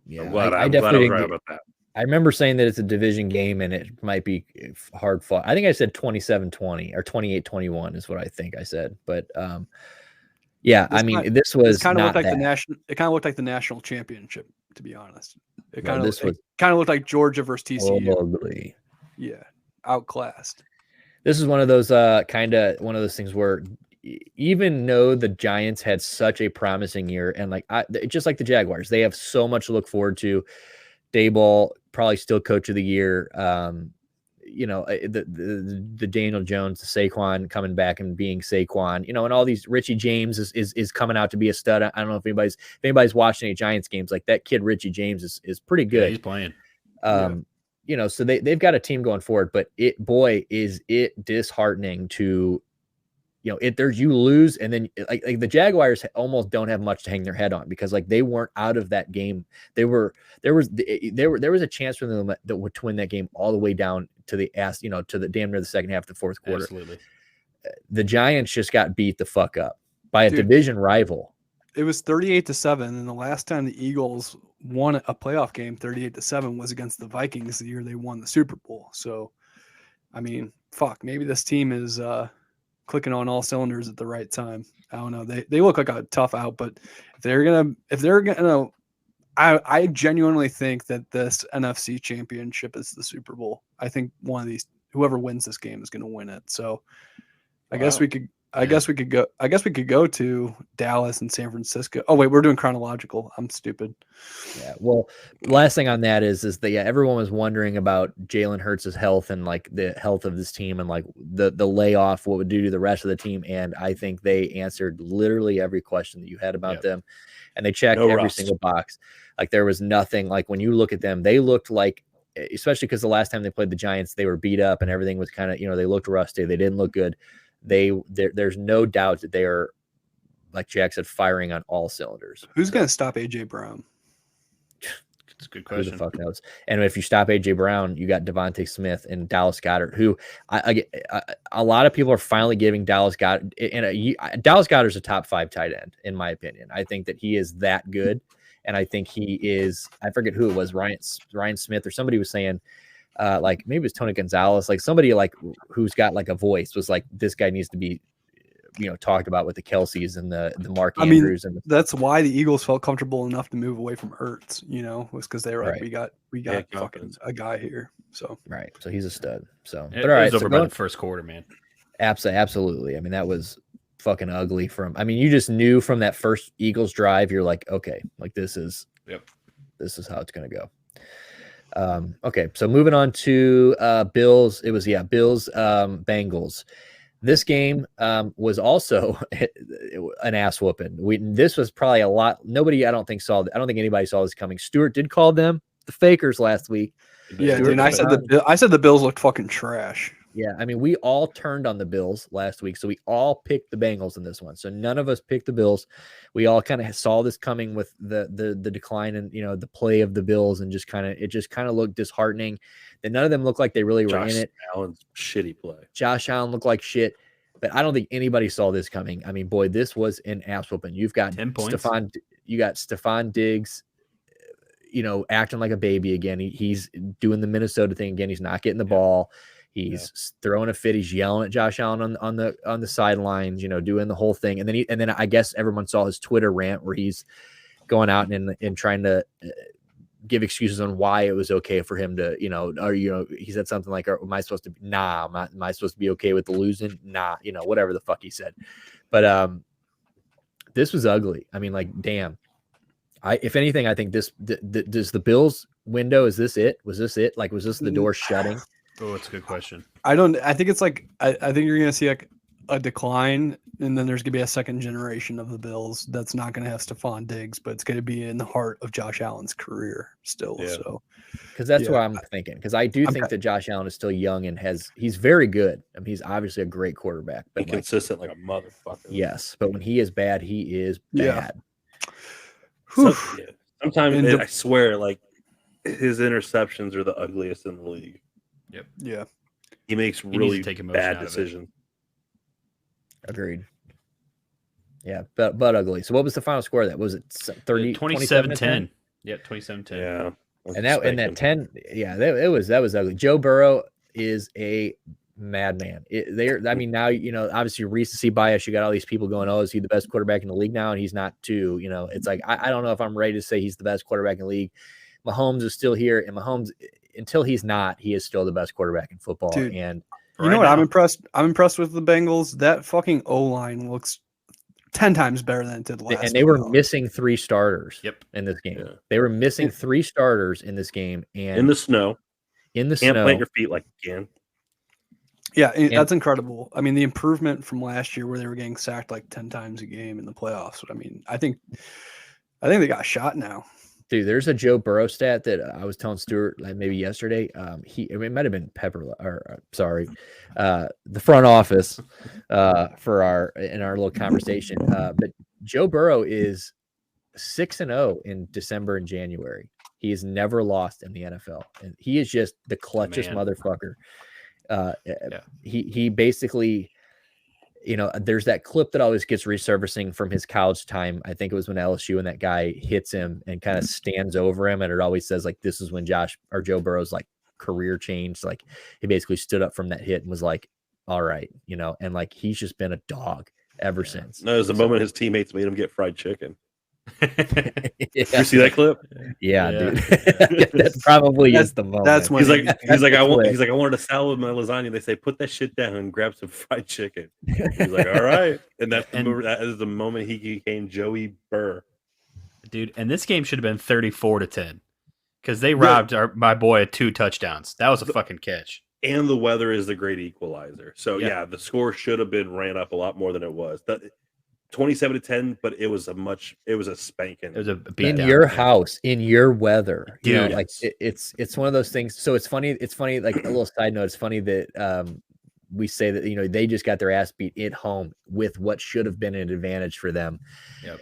Yeah, I'm glad I was right about that. I remember saying that it's a division game and it might be hard fought. I think I said 27-20 or 28-21 is what I think I said. But yeah, this was kind of looked like it kind of looked like the national championship, to be honest. It kind of looked like Georgia versus TCU. Ugly. Yeah, outclassed. This is one of those one of those things where even though the Giants had such a promising year, and just like the Jaguars, they have so much to look forward to. Daboll probably still coach of the year. The Daniel Jones, the Saquon coming back and being Saquon, and all these. Richie James is coming out to be a stud. I don't know if anybody's watching any Giants games. Like, that kid Richie James is pretty good. Yeah, he's playing. So they've got a team going forward, but is it disheartening to, you lose, and then like the Jaguars almost don't have much to hang their head on, because they weren't out of that game. There was a chance for them that would win that game all the way down to the to the damn near the second half of the fourth quarter. Absolutely. The Giants just got beat the fuck up by a division rival. 38-7, and the last time the Eagles won a playoff game 38-7 was against the Vikings the year they won the Super Bowl. So, I mean, fuck, maybe this team is clicking on all cylinders at the right time. I don't know. They look like a tough out, but if they're gonna, I genuinely think that this NFC Championship is the Super Bowl. I think one of these, whoever wins this game, is going to win it. So, I guess we could. I guess we could go to Dallas and San Francisco. Oh wait, we're doing chronological. I'm stupid. Yeah. Well, last thing on that is that everyone was wondering about Jalen Hurts' health and like the health of this team and like the layoff, what would do to the rest of the team. And I think they answered literally every question that you had about them, and they checked every single box. Like there was nothing. Like when you look at them, they looked like, especially because the last time they played the Giants, they were beat up and everything was kind of, they looked rusty. They didn't look good. There's no doubt that they are, like Jack said, firing on all cylinders. Who's going to stop AJ Brown? It's a good question. Who the fuck knows? And if you stop AJ Brown, you got Devontae Smith and Dallas Goedert, who a lot of people are finally giving Dallas Goedert. Dallas Goedert is a top 5 tight end, in my opinion. I think that he is that good. And I think he is, I forget who it was, Ryan Smith or somebody was saying, like maybe it was Tony Gonzalez, like somebody like who's got like a voice was like, this guy needs to be, talked about with the Kelseys and the Mark Andrews. And that's why the Eagles felt comfortable enough to move away from Ertz, was because they were like, we got fucking a guy here. So, right. So he's a stud. So, but all right. It was over by the first quarter, man. Absolutely. I mean, that was fucking ugly you just knew from that first Eagles drive, you're like, okay, like this is how it's going to go. Okay, so moving on to Bills. It was Bills Bengals. This game was also an ass whooping. This was probably a lot. Nobody, I don't think anybody saw this coming. Stewart did call them the fakers last week. Yeah, dude. I said the Bills looked fucking trash. Yeah, I mean, we all turned on the Bills last week, so we all picked the Bengals in this one. So none of us picked the Bills. We all kind of saw this coming with the decline and the play of the Bills, and it just kind of looked disheartening. That none of them looked like they really were in it. Allen's shitty play. Josh Allen looked like shit, but I don't think anybody saw this coming. I mean, boy, this was an ass whooping. You've got 10 points. Stephon Diggs, acting like a baby again. He's doing the Minnesota thing again. He's not getting the ball. He's throwing a fit. He's yelling at Josh Allen on the sidelines, doing the whole thing. And then I guess everyone saw his Twitter rant where he's going out and trying to give excuses on why it was okay for him to, he said something like, am I supposed to be, am I supposed to be okay with the losing? Nah, whatever the fuck he said. But this was ugly. I mean, like, damn. If anything, I think does the Bills window, is this it? Was this it? Like, was this the door shutting? Oh, it's a good question. I think it's like, I think you're going to see like a decline, and then there's going to be a second generation of the Bills that's not going to have Stephon Diggs, but it's going to be in the heart of Josh Allen's career still. Yeah. So, because that's what I'm thinking. Because I do think that Josh Allen is still young and he's very good. I mean, he's obviously a great quarterback, but consistent like a motherfucker. Yes, but when he is bad, he is bad. Sometimes I swear, like his interceptions are the ugliest in the league. Yep. Yeah. He makes really bad decisions. Agreed. Yeah, but ugly. So what was the final score of that? Was it 27-10? Yeah, 27-10. Yeah. And that 10, that was ugly. Joe Burrow is a madman. Now, obviously recency bias, you got all these people going, oh, is he the best quarterback in the league now? And he's not too, it's like, I don't know if I'm ready to say he's the best quarterback in the league. Mahomes is still here, and Mahomes, until he's not, he is still the best quarterback in football. Dude, and I'm impressed with the Bengals. That fucking O-line looks 10 times better than it did last. And they were missing 3 starters. In this game. Yeah. They were missing 3 starters in this game, and in the snow. Can't plant your feet like you can. Yeah, that's incredible. I mean, the improvement from last year where they were getting sacked like 10 times a game in the playoffs. I mean, I think they got shot now. Dude, there's a Joe Burrow stat that I was telling Stuart like maybe yesterday. It might have been the front office for our little conversation. But Joe Burrow is 6-0 in December and January. He has never lost in the NFL, and he is just the clutchest motherfucker. He basically, you know, there's that clip that always gets resurfacing from his college time. I think it was when LSU and that guy hits him and kind of stands over him. And it always says like, this is when Joe Burrow's like career changed. Like he basically stood up from that hit and was like, all right, you know, and like, he's just been a dog ever since. No, it was the moment his teammates made him get fried chicken. You see that clip? Yeah. Dude. That probably is the moment. That's when he's like I wanted a salad with my lasagna. They say put that shit down and grab some fried chicken. He's like, all right, and that is the moment he became Joey Burr, dude. And this game should have been 34-10 because they robbed my boy of 2 touchdowns. That was a fucking catch. And the weather is the great equalizer. So yeah, the score should have been ran up a lot more than it was. 27-10, but it was a spanking. It was a beat in down, your house, in your weather, dude. You know, like it's one of those things. So it's funny. Like a little side note. It's funny that we say that, you know, they just got their ass beat at home with what should have been an advantage for them. Yep.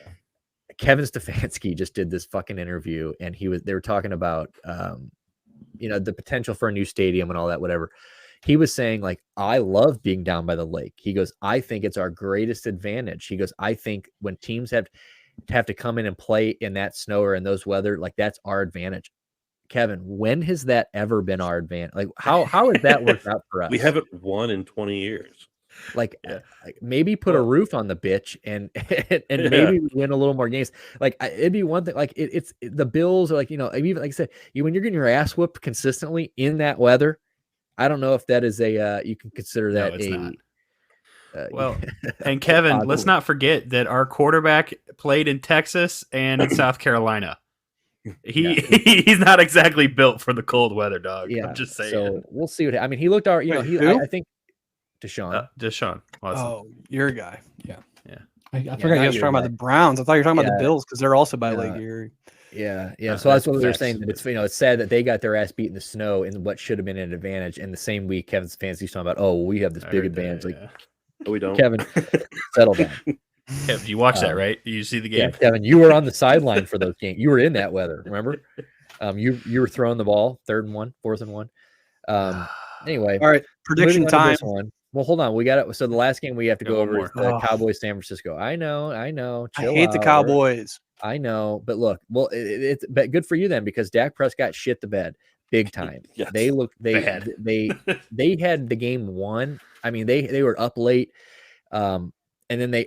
Kevin Stefanski just did this fucking interview, and they were talking about you know, the potential for a new stadium and all that, whatever. He was saying, like, I love being down by the lake. He goes, I think it's our greatest advantage. He goes, I think when teams have to come in and play in that snow or in those weather, like, that's our advantage. Kevin, when has that ever been our advantage? Like, how has that worked out for us? We haven't won in 20 years. Like, maybe put a roof on the bitch and maybe win a little more games. Like, it'd be one thing. Like, it's the Bills are like, you know, even like I said, when you're getting your ass whooped consistently in that weather, I don't know if that is you can consider that not. Well, and Kevin, let's not forget that our quarterback played in Texas and in South Carolina. He's not exactly built for the cold weather, dog. Yeah, I'm just saying. So we'll see what. I mean, he looked all right. You know, I think Deshaun. Deshaun. Oh, your guy. Yeah. I forgot you guys were talking about the Browns. I thought you were talking about the Bills because they're also by Lake Erie. Yeah. So that's what we were saying. That it's, you know, it's sad that they got their ass beat in the snow in what should have been an advantage. And the same week, Kevin's fancy's talking about, oh, we have this big advantage. Like, no, we don't. Kevin, settle down. Kevin, you watched that, right? You see the game? Yeah, Kevin, you were on the sideline for those games. You were in that weather. Remember? You were throwing the ball 3rd and 1, 4th and 1. Anyway, all right. Prediction time. Well, hold on. We got it. So the last game we have to go over is the Cowboys San Francisco. I know. Chill I hate the Cowboys. I know, but look, well, it's good for you then because Dak Prescott shit the bed big time. Yes. They had the game won. I mean, they were up late, and then they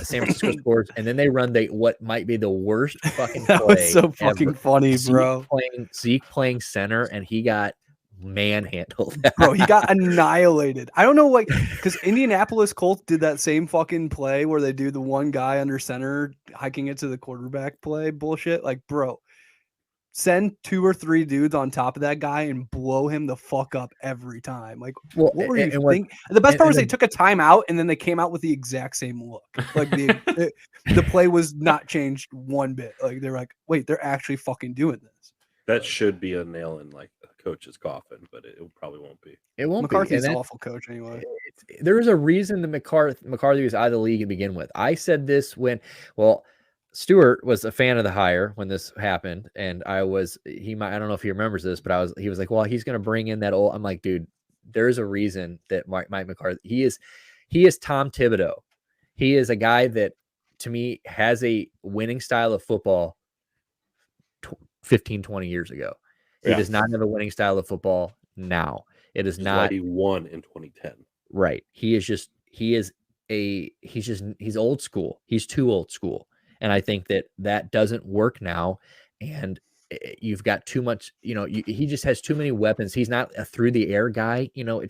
San Francisco scores, and then they run what might be the worst fucking play. That was so fucking funny, bro. Zeke playing center, and he got manhandled. Bro, he got annihilated. I don't know, like, because Indianapolis Colts did that same fucking play where they do the one guy under center hiking it to the quarterback play bullshit. Like, bro, send 2 or 3 dudes on top of that guy and blow him the fuck up every time. Like, what were you thinking? The best part was they took a timeout and then they came out with the exact same look. Like the play was not changed one bit. Like they're like, wait, they're actually fucking doing this. That should be a nail in like a coach's coffin, but it probably won't be. It won't McCarthy's be. McCarthy's an awful coach anyway. There's a reason that McCarthy was out of the league to begin with. I said this when, Stewart was a fan of the hire when this happened, and I don't know if he remembers this, but he was like, well, he's going to bring in that old. I'm like, dude, there's a reason that Mike McCarthy. He is Tom Thibodeau. He is a guy that to me has a winning style of football 15, 20 years ago. He does not have a winning style of football now. It is not. He won in 2010. Right. He's old school. He's too old school. And I think that doesn't work now. And you've got too much, he just has too many weapons. He's not a through the air guy. I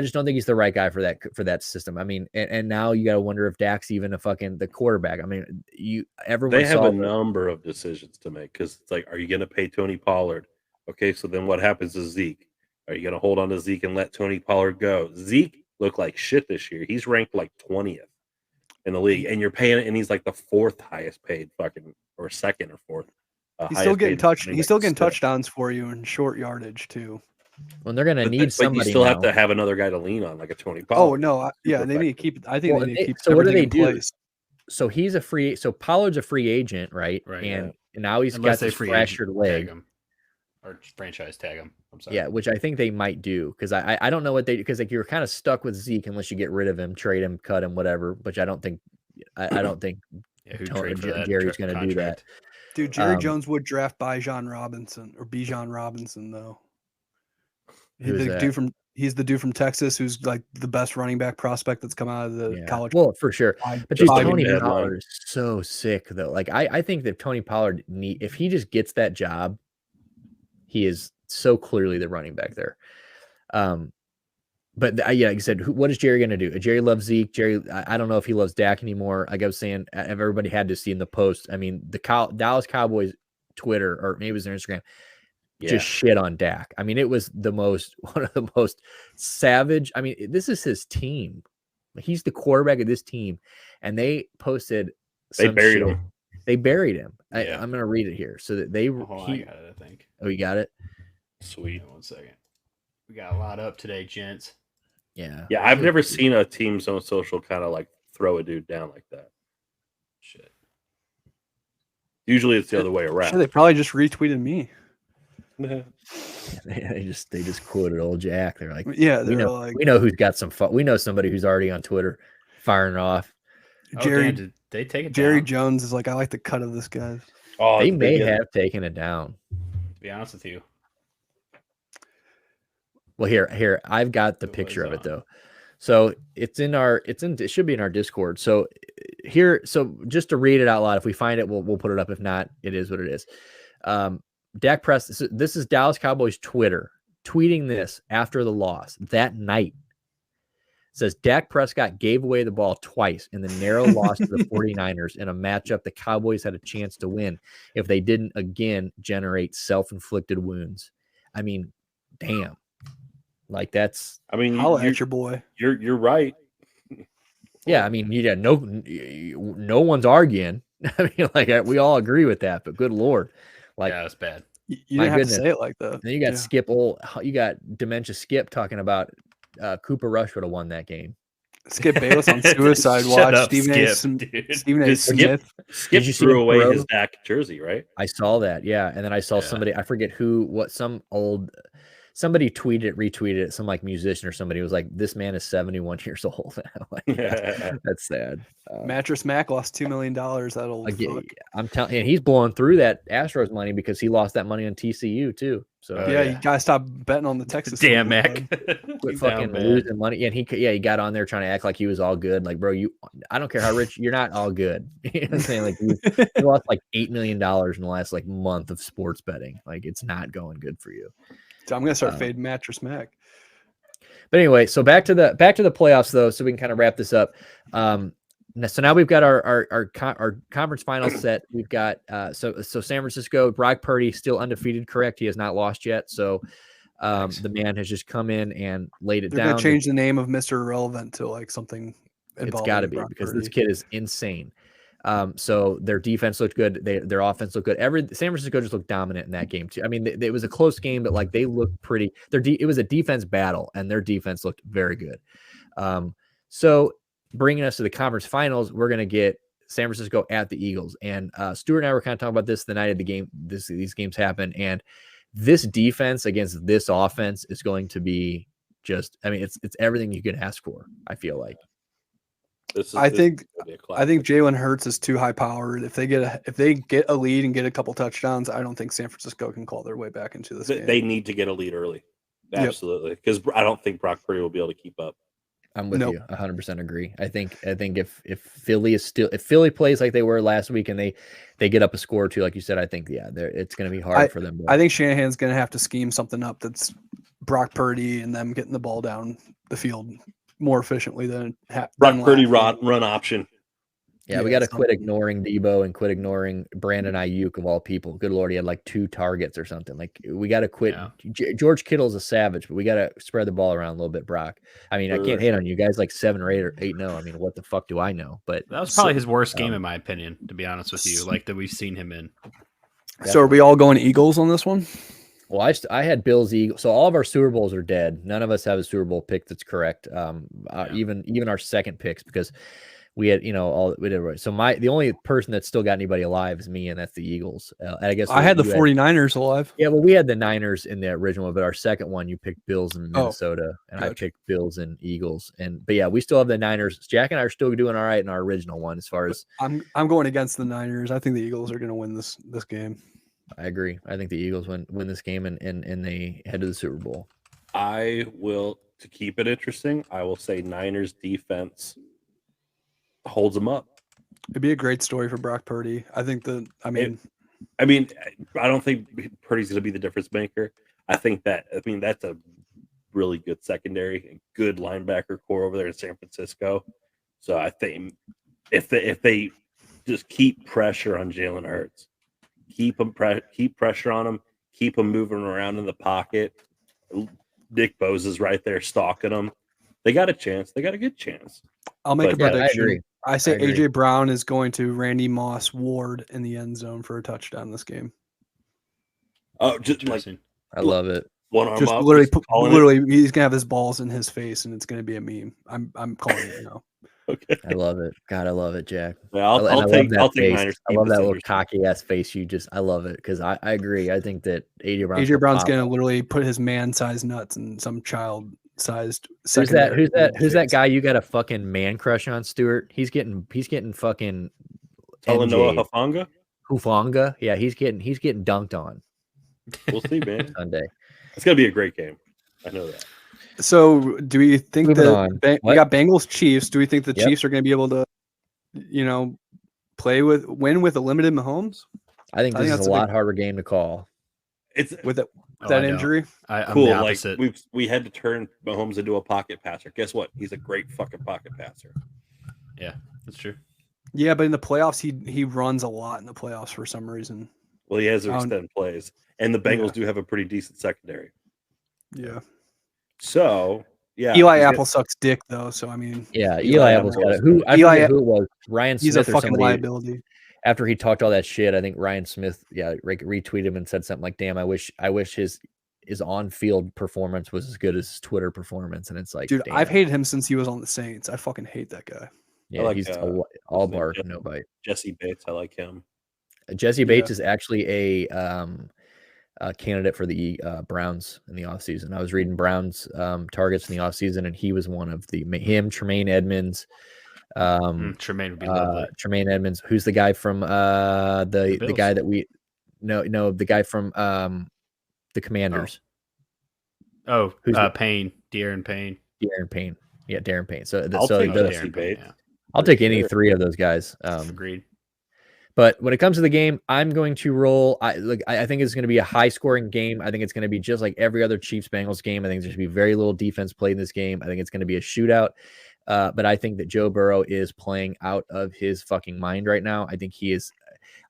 just don't think he's the right guy for that system. I mean, and now you got to wonder if Dak's even the quarterback. I mean, they have a number of decisions to make because it's like, are you going to pay Tony Pollard? Okay. So then what happens to Zeke? Are you going to hold on to Zeke and let Tony Pollard go? Zeke looked like shit this year. He's ranked like 20th in the league, and you're paying it, and he's like the 4th highest paid or 2nd or 4th. He's still getting He's still getting touchdowns for you in short yardage too. When they're going to need somebody, but you still have to have another guy to lean on, like a Tony Pollard. Oh no, they need to keep. I think they need to keep. So what do they do? Place. So he's a free. So Pollard's a free agent, right? And now he's got this fractured leg. Or franchise tag him. Yeah, which I think they might do because I don't know what because like you're kind of stuck with Zeke unless you get rid of him, trade him, cut him, whatever. Which I don't think Jerry's going to do that. Dude, Jerry Jones would draft Bijan Robinson though. He's the dude from Texas who's like the best running back prospect that's come out of the college. Well, for sure. But just Tony Pollard is so sick though. Like I think that Tony Pollard if he just gets that job, he is so clearly the running back there. But like I said, what is Jerry going to do? Jerry loves Zeke. Jerry, I don't know if he loves Dak anymore. Like I was saying, everybody had to see in the post. I mean, the Dallas Cowboys Twitter, or maybe it was their Instagram, just shit on Dak. I mean, it was one of the most savage. I mean, this is his team. He's the quarterback of this team, and they posted. They buried him. They buried him. I'm going to read it here so that they. I got it. I think. Oh, you got it. Sweet. 1 second. We got a lot up today, gents. Yeah, I've never seen a team's own social kind of like throw a dude down like that. Shit. Usually it's the other way around. They probably just retweeted me. They just quoted old Jack. They're like, we know who's got some fun. We know somebody who's already on Twitter firing off. Jerry, did they take it Jerry down? Jones is like, I like the cut of this guy. Oh, they may have taken it down. To be honest with you. Well, here, I've got the picture of it though. So it should be in our Discord. So just to read it out loud, if we find it, we'll put it up. If not, it is what it is. Dak Prescott, this is Dallas Cowboys Twitter tweeting this after the loss that night. It says Dak Prescott gave away the ball twice in the narrow loss to the 49ers in a matchup the Cowboys had a chance to win if they didn't again generate self-inflicted wounds. I mean, damn. Like that's. I mean, holla at your boy. You're right. Yeah, I mean, no one's arguing. I mean, like we all agree with that. But good lord, like that's bad. You didn't have to say it like that. Then you got you got Dementia Skip talking about Cooper Rush would have won that game. Skip Bayless on Suicide Watch. Stephen A. Smith. Skip threw away his Dak jersey, right? I saw that, yeah. And then I saw somebody, I forget somebody retweeted it, some like musician or somebody was like, this man is 71 years old. Like, that's sad. Mattress Mac lost $2 million. That old fuck. I'm telling you, he's blowing through that Astros money because he lost that money on TCU too. So you gotta stop betting on the Texas. Damn, Mac. Quit fucking losing money. And he got on there trying to act like he was all good. Like, bro, I don't care how rich you're not all good. You know what I'm saying? Like you lost like $8 million in the last like month of sports betting. Like it's not going good for you. So I'm gonna start fading Mattress Mac. But anyway, so back to the playoffs though, so we can kind of wrap this up. So now we've got our conference finals set. We've got so San Francisco, Brock Purdy still undefeated, correct? He has not lost yet. So the man has just come in and laid it down. They're gonna change the name of Mr. Irrelevant to like something. It's got to be because this kid is insane. So their defense looked good. Their offense looked good. San Francisco just looked dominant in that game too. I mean, it was a close game, but like they looked pretty. It was a defense battle, and their defense looked very good. So bringing us to the conference finals, we're gonna get San Francisco at the Eagles. And Stuart and I were kind of talking about this the night of the game. These games happen, and this defense against this offense is going to be just. I mean, it's everything you can ask for. I feel like. I think Jalen Hurts is too high powered. If they get a lead and get a couple touchdowns, I don't think San Francisco can call their way back into this game. They need to get a lead early. Absolutely. Because I don't think Brock Purdy will be able to keep up. I'm with you. 100% agree. I think if Philly plays like they were last week and they get up a score or two, like you said, I think it's going to be hard for them. I think Shanahan's going to have to scheme something up that's Brock Purdy and them getting the ball down the field more efficiently than Brock Purdy run option. Yeah, we got to quit ignoring Debo and quit ignoring Brandon Ayuk of all people. Good Lord, he had like 2 targets or something. Like we got to quit. Yeah. George Kittle's a savage, but we got to spread the ball around a little bit, Brock. I mean, I can't hate on you guys like 7 or 8 or 8-0. I mean, what the fuck do I know? But that was probably his worst game in my opinion, to be honest with you, like that we've seen him in. So are we all going Eagles on this one? Well, I had Bills, Eagles. So all of our Super Bowls are dead. None of us have a Super Bowl pick that's correct. Even our second picks, because we had, we did right. So the only person that's still got anybody alive is me, and that's the Eagles. And I guess I had the 49ers alive. Yeah, well, we had the Niners in the original one, but our second one, you picked Bills and Minnesota, and gotcha. I picked Bills and Eagles. But yeah, we still have the Niners. Jack and I are still doing all right in our original one as far as I'm going against the Niners. I think the Eagles are going to win this game. I agree. I think the Eagles win this game and they head to the Super Bowl. I will, to keep it interesting, I will say Niners defense holds them up. It'd be a great story for Brock Purdy. I think I don't think Purdy's going to be the difference maker. That's a really good secondary and good linebacker core over there in San Francisco. So I think if they just keep pressure on Jalen Hurts, keep pressure on him, keep him moving around in the pocket. Nick Bosa's right there stalking them. They got a chance. They got a good chance. I'll make a prediction. I say agree. AJ Brown is going to Randy Moss Ward in the end zone for a touchdown this game. Oh, just I love it. One arm just up. Literally, he's gonna have his balls in his face, and it's gonna be a meme. I'm calling it now. Okay. I love it. God, I love it, Jack. Yeah, I'll take Niners. I love that little cocky ass face. I love it because I agree. I think that AJ Brown's gonna literally put his man-sized nuts in some child-sized. Who's that guy you got a fucking man crush on, Stuart? He's getting fucking Talanoa Hufanga. Yeah, he's getting dunked on. We'll see, man. Sunday. It's gonna be a great game. I know that. So, do we think we got Bengals Chiefs? Do we think the Chiefs are going to be able to, win with a limited Mahomes? I think this is a lot harder game to call. It's with that injury. I'm cool. The opposite. Like we had to turn Mahomes into a pocket passer. Guess what? He's a great fucking pocket passer. Yeah, that's true. Yeah, but in the playoffs, he runs a lot in the playoffs for some reason. Well, he has to extend plays, and the Bengals do have a pretty decent secondary. Yeah. So, yeah. Eli Apple sucks dick, though. So, I mean. Yeah, Eli Apple's got it. Who it was. Ryan Smith. He's a fucking liability. After he talked all that shit, I think Ryan Smith, retweeted him and said something like, damn, I wish his on-field performance was as good as his Twitter performance. And it's like, dude, damn. I've hated him since he was on the Saints. I fucking hate that guy. Yeah, he's all bark, no bite. Jesse Bates, I like him. Jesse Bates is actually a candidate for the Browns in the offseason. I was reading Browns targets in the offseason, and he was one of Tremaine Edmonds. Tremaine would be lovely. Tremaine Edmonds, who's the guy from the guy that the guy from the Commanders. Oh, Payne, Darren Payne. Yeah, Darren Payne. So I'll take Jesse Bates. I'll take any three of those guys. Agreed. But when it comes to the game, I'm going to roll. I think it's going to be a high-scoring game. I think it's going to be just like every other Chiefs-Bengals game. I think there's going to be very little defense played in this game. I think it's going to be a shootout. But I think that Joe Burrow is playing out of his fucking mind right now. I think he is.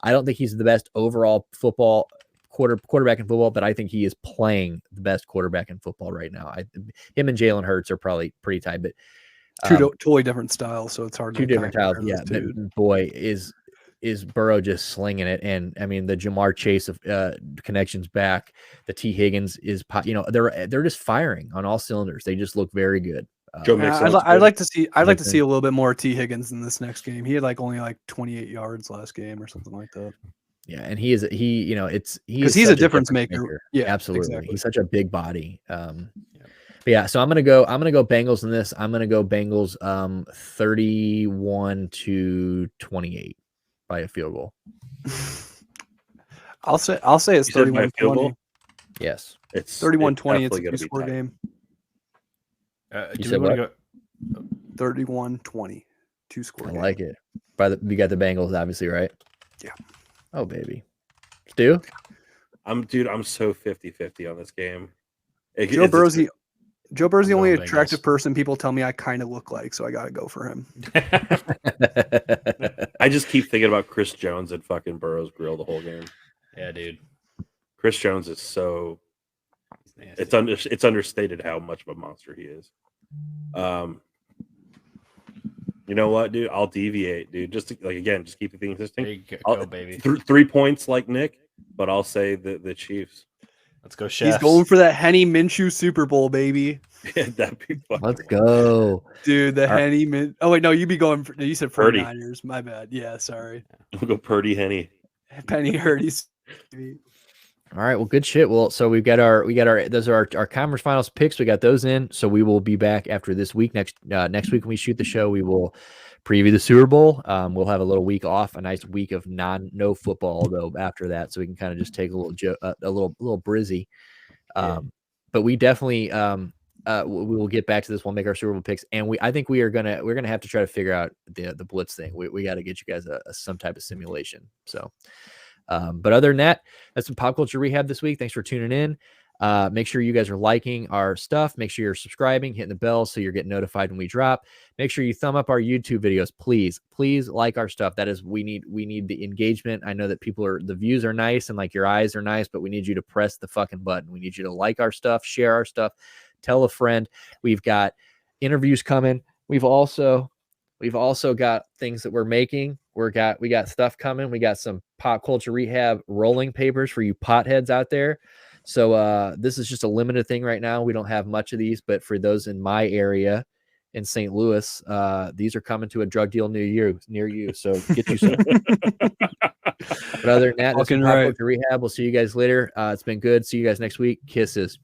I don't think he's the best overall football quarterback in football, but I think he is playing the best quarterback in football right now. Him and Jalen Hurts are probably pretty tight, but two totally different styles. So it's hard. Two different styles. Yeah, boy, is Burrow just slinging it. And I mean, the Jamar Chase of connections back, the T Higgins is, they're just firing on all cylinders. They just look very good. I'd like to see a little bit more T Higgins in this next game. He had only 28 yards last game or something like that. Yeah, and he's a difference maker. Yeah, absolutely. Exactly. He's such a big body. Yeah, so I'm gonna go Bengals in this. I'm gonna go Bengals 31-28 by a field goal. I'll say it's 31-20. Yes, it's 31-20. It's a two-score game. Do we want to go 31-20, two-score? I like it. You got the Bengals, obviously, right? Yeah. Oh, baby. Stu? I'm so 50-50 on this game. Joe Burrow's the only attractive person people tell me I kind of look like, so I got to go for him. I just keep thinking about Chris Jones at fucking Burrow's grill the whole game. Yeah, dude. Chris Jones is so... It's understated how much of a monster he is. You know what, dude? I'll deviate, dude. Just keep the thing interesting. Go, baby. 3 points like Nick, but I'll say the Chiefs. Let's go, Chefs. He's going for that Henny Minshew Super Bowl, baby. Yeah, that'd be fun. Let's go, dude. The Henny Min. Oh wait, no, you be going for. You said Purdy. 49ers. My bad. Yeah, sorry. We'll go Purdy, Henny, Penny Hurdy's. All right, well, good shit. Well, so we got our those are our conference finals picks. We got those in. So we will be back after this week. Next week when we shoot the show, we will preview the Super Bowl. We'll have a little week off, a nice week of no football though after that, so we can kind of just take a little brizzy. But we definitely we will get back to this. We'll make our Super Bowl picks, and I think we're gonna have to try to figure out the blitz thing. We got to get you guys some type of simulation. So. But other than that, that's some pop culture rehab this week. Thanks for tuning in. Make sure you guys are liking our stuff. Make sure you're subscribing, hitting the bell so you're getting notified when we drop. Make sure you thumb up our YouTube videos, please like our stuff. That is, we need the engagement. I know that the views are nice and like your eyes are nice, but we need you to press the fucking button. We need you to like our stuff, share our stuff, tell a friend. We've got interviews coming. We've also got things that we're making. We got stuff coming. We got some pop culture rehab rolling papers for you potheads out there. So this is just a limited thing right now. We don't have much of these, but for those in my area in St. Louis, these are coming to a drug deal near you. So get you some. But other than that, that's pop culture rehab. We'll see you guys later. It's been good. See you guys next week. Kisses.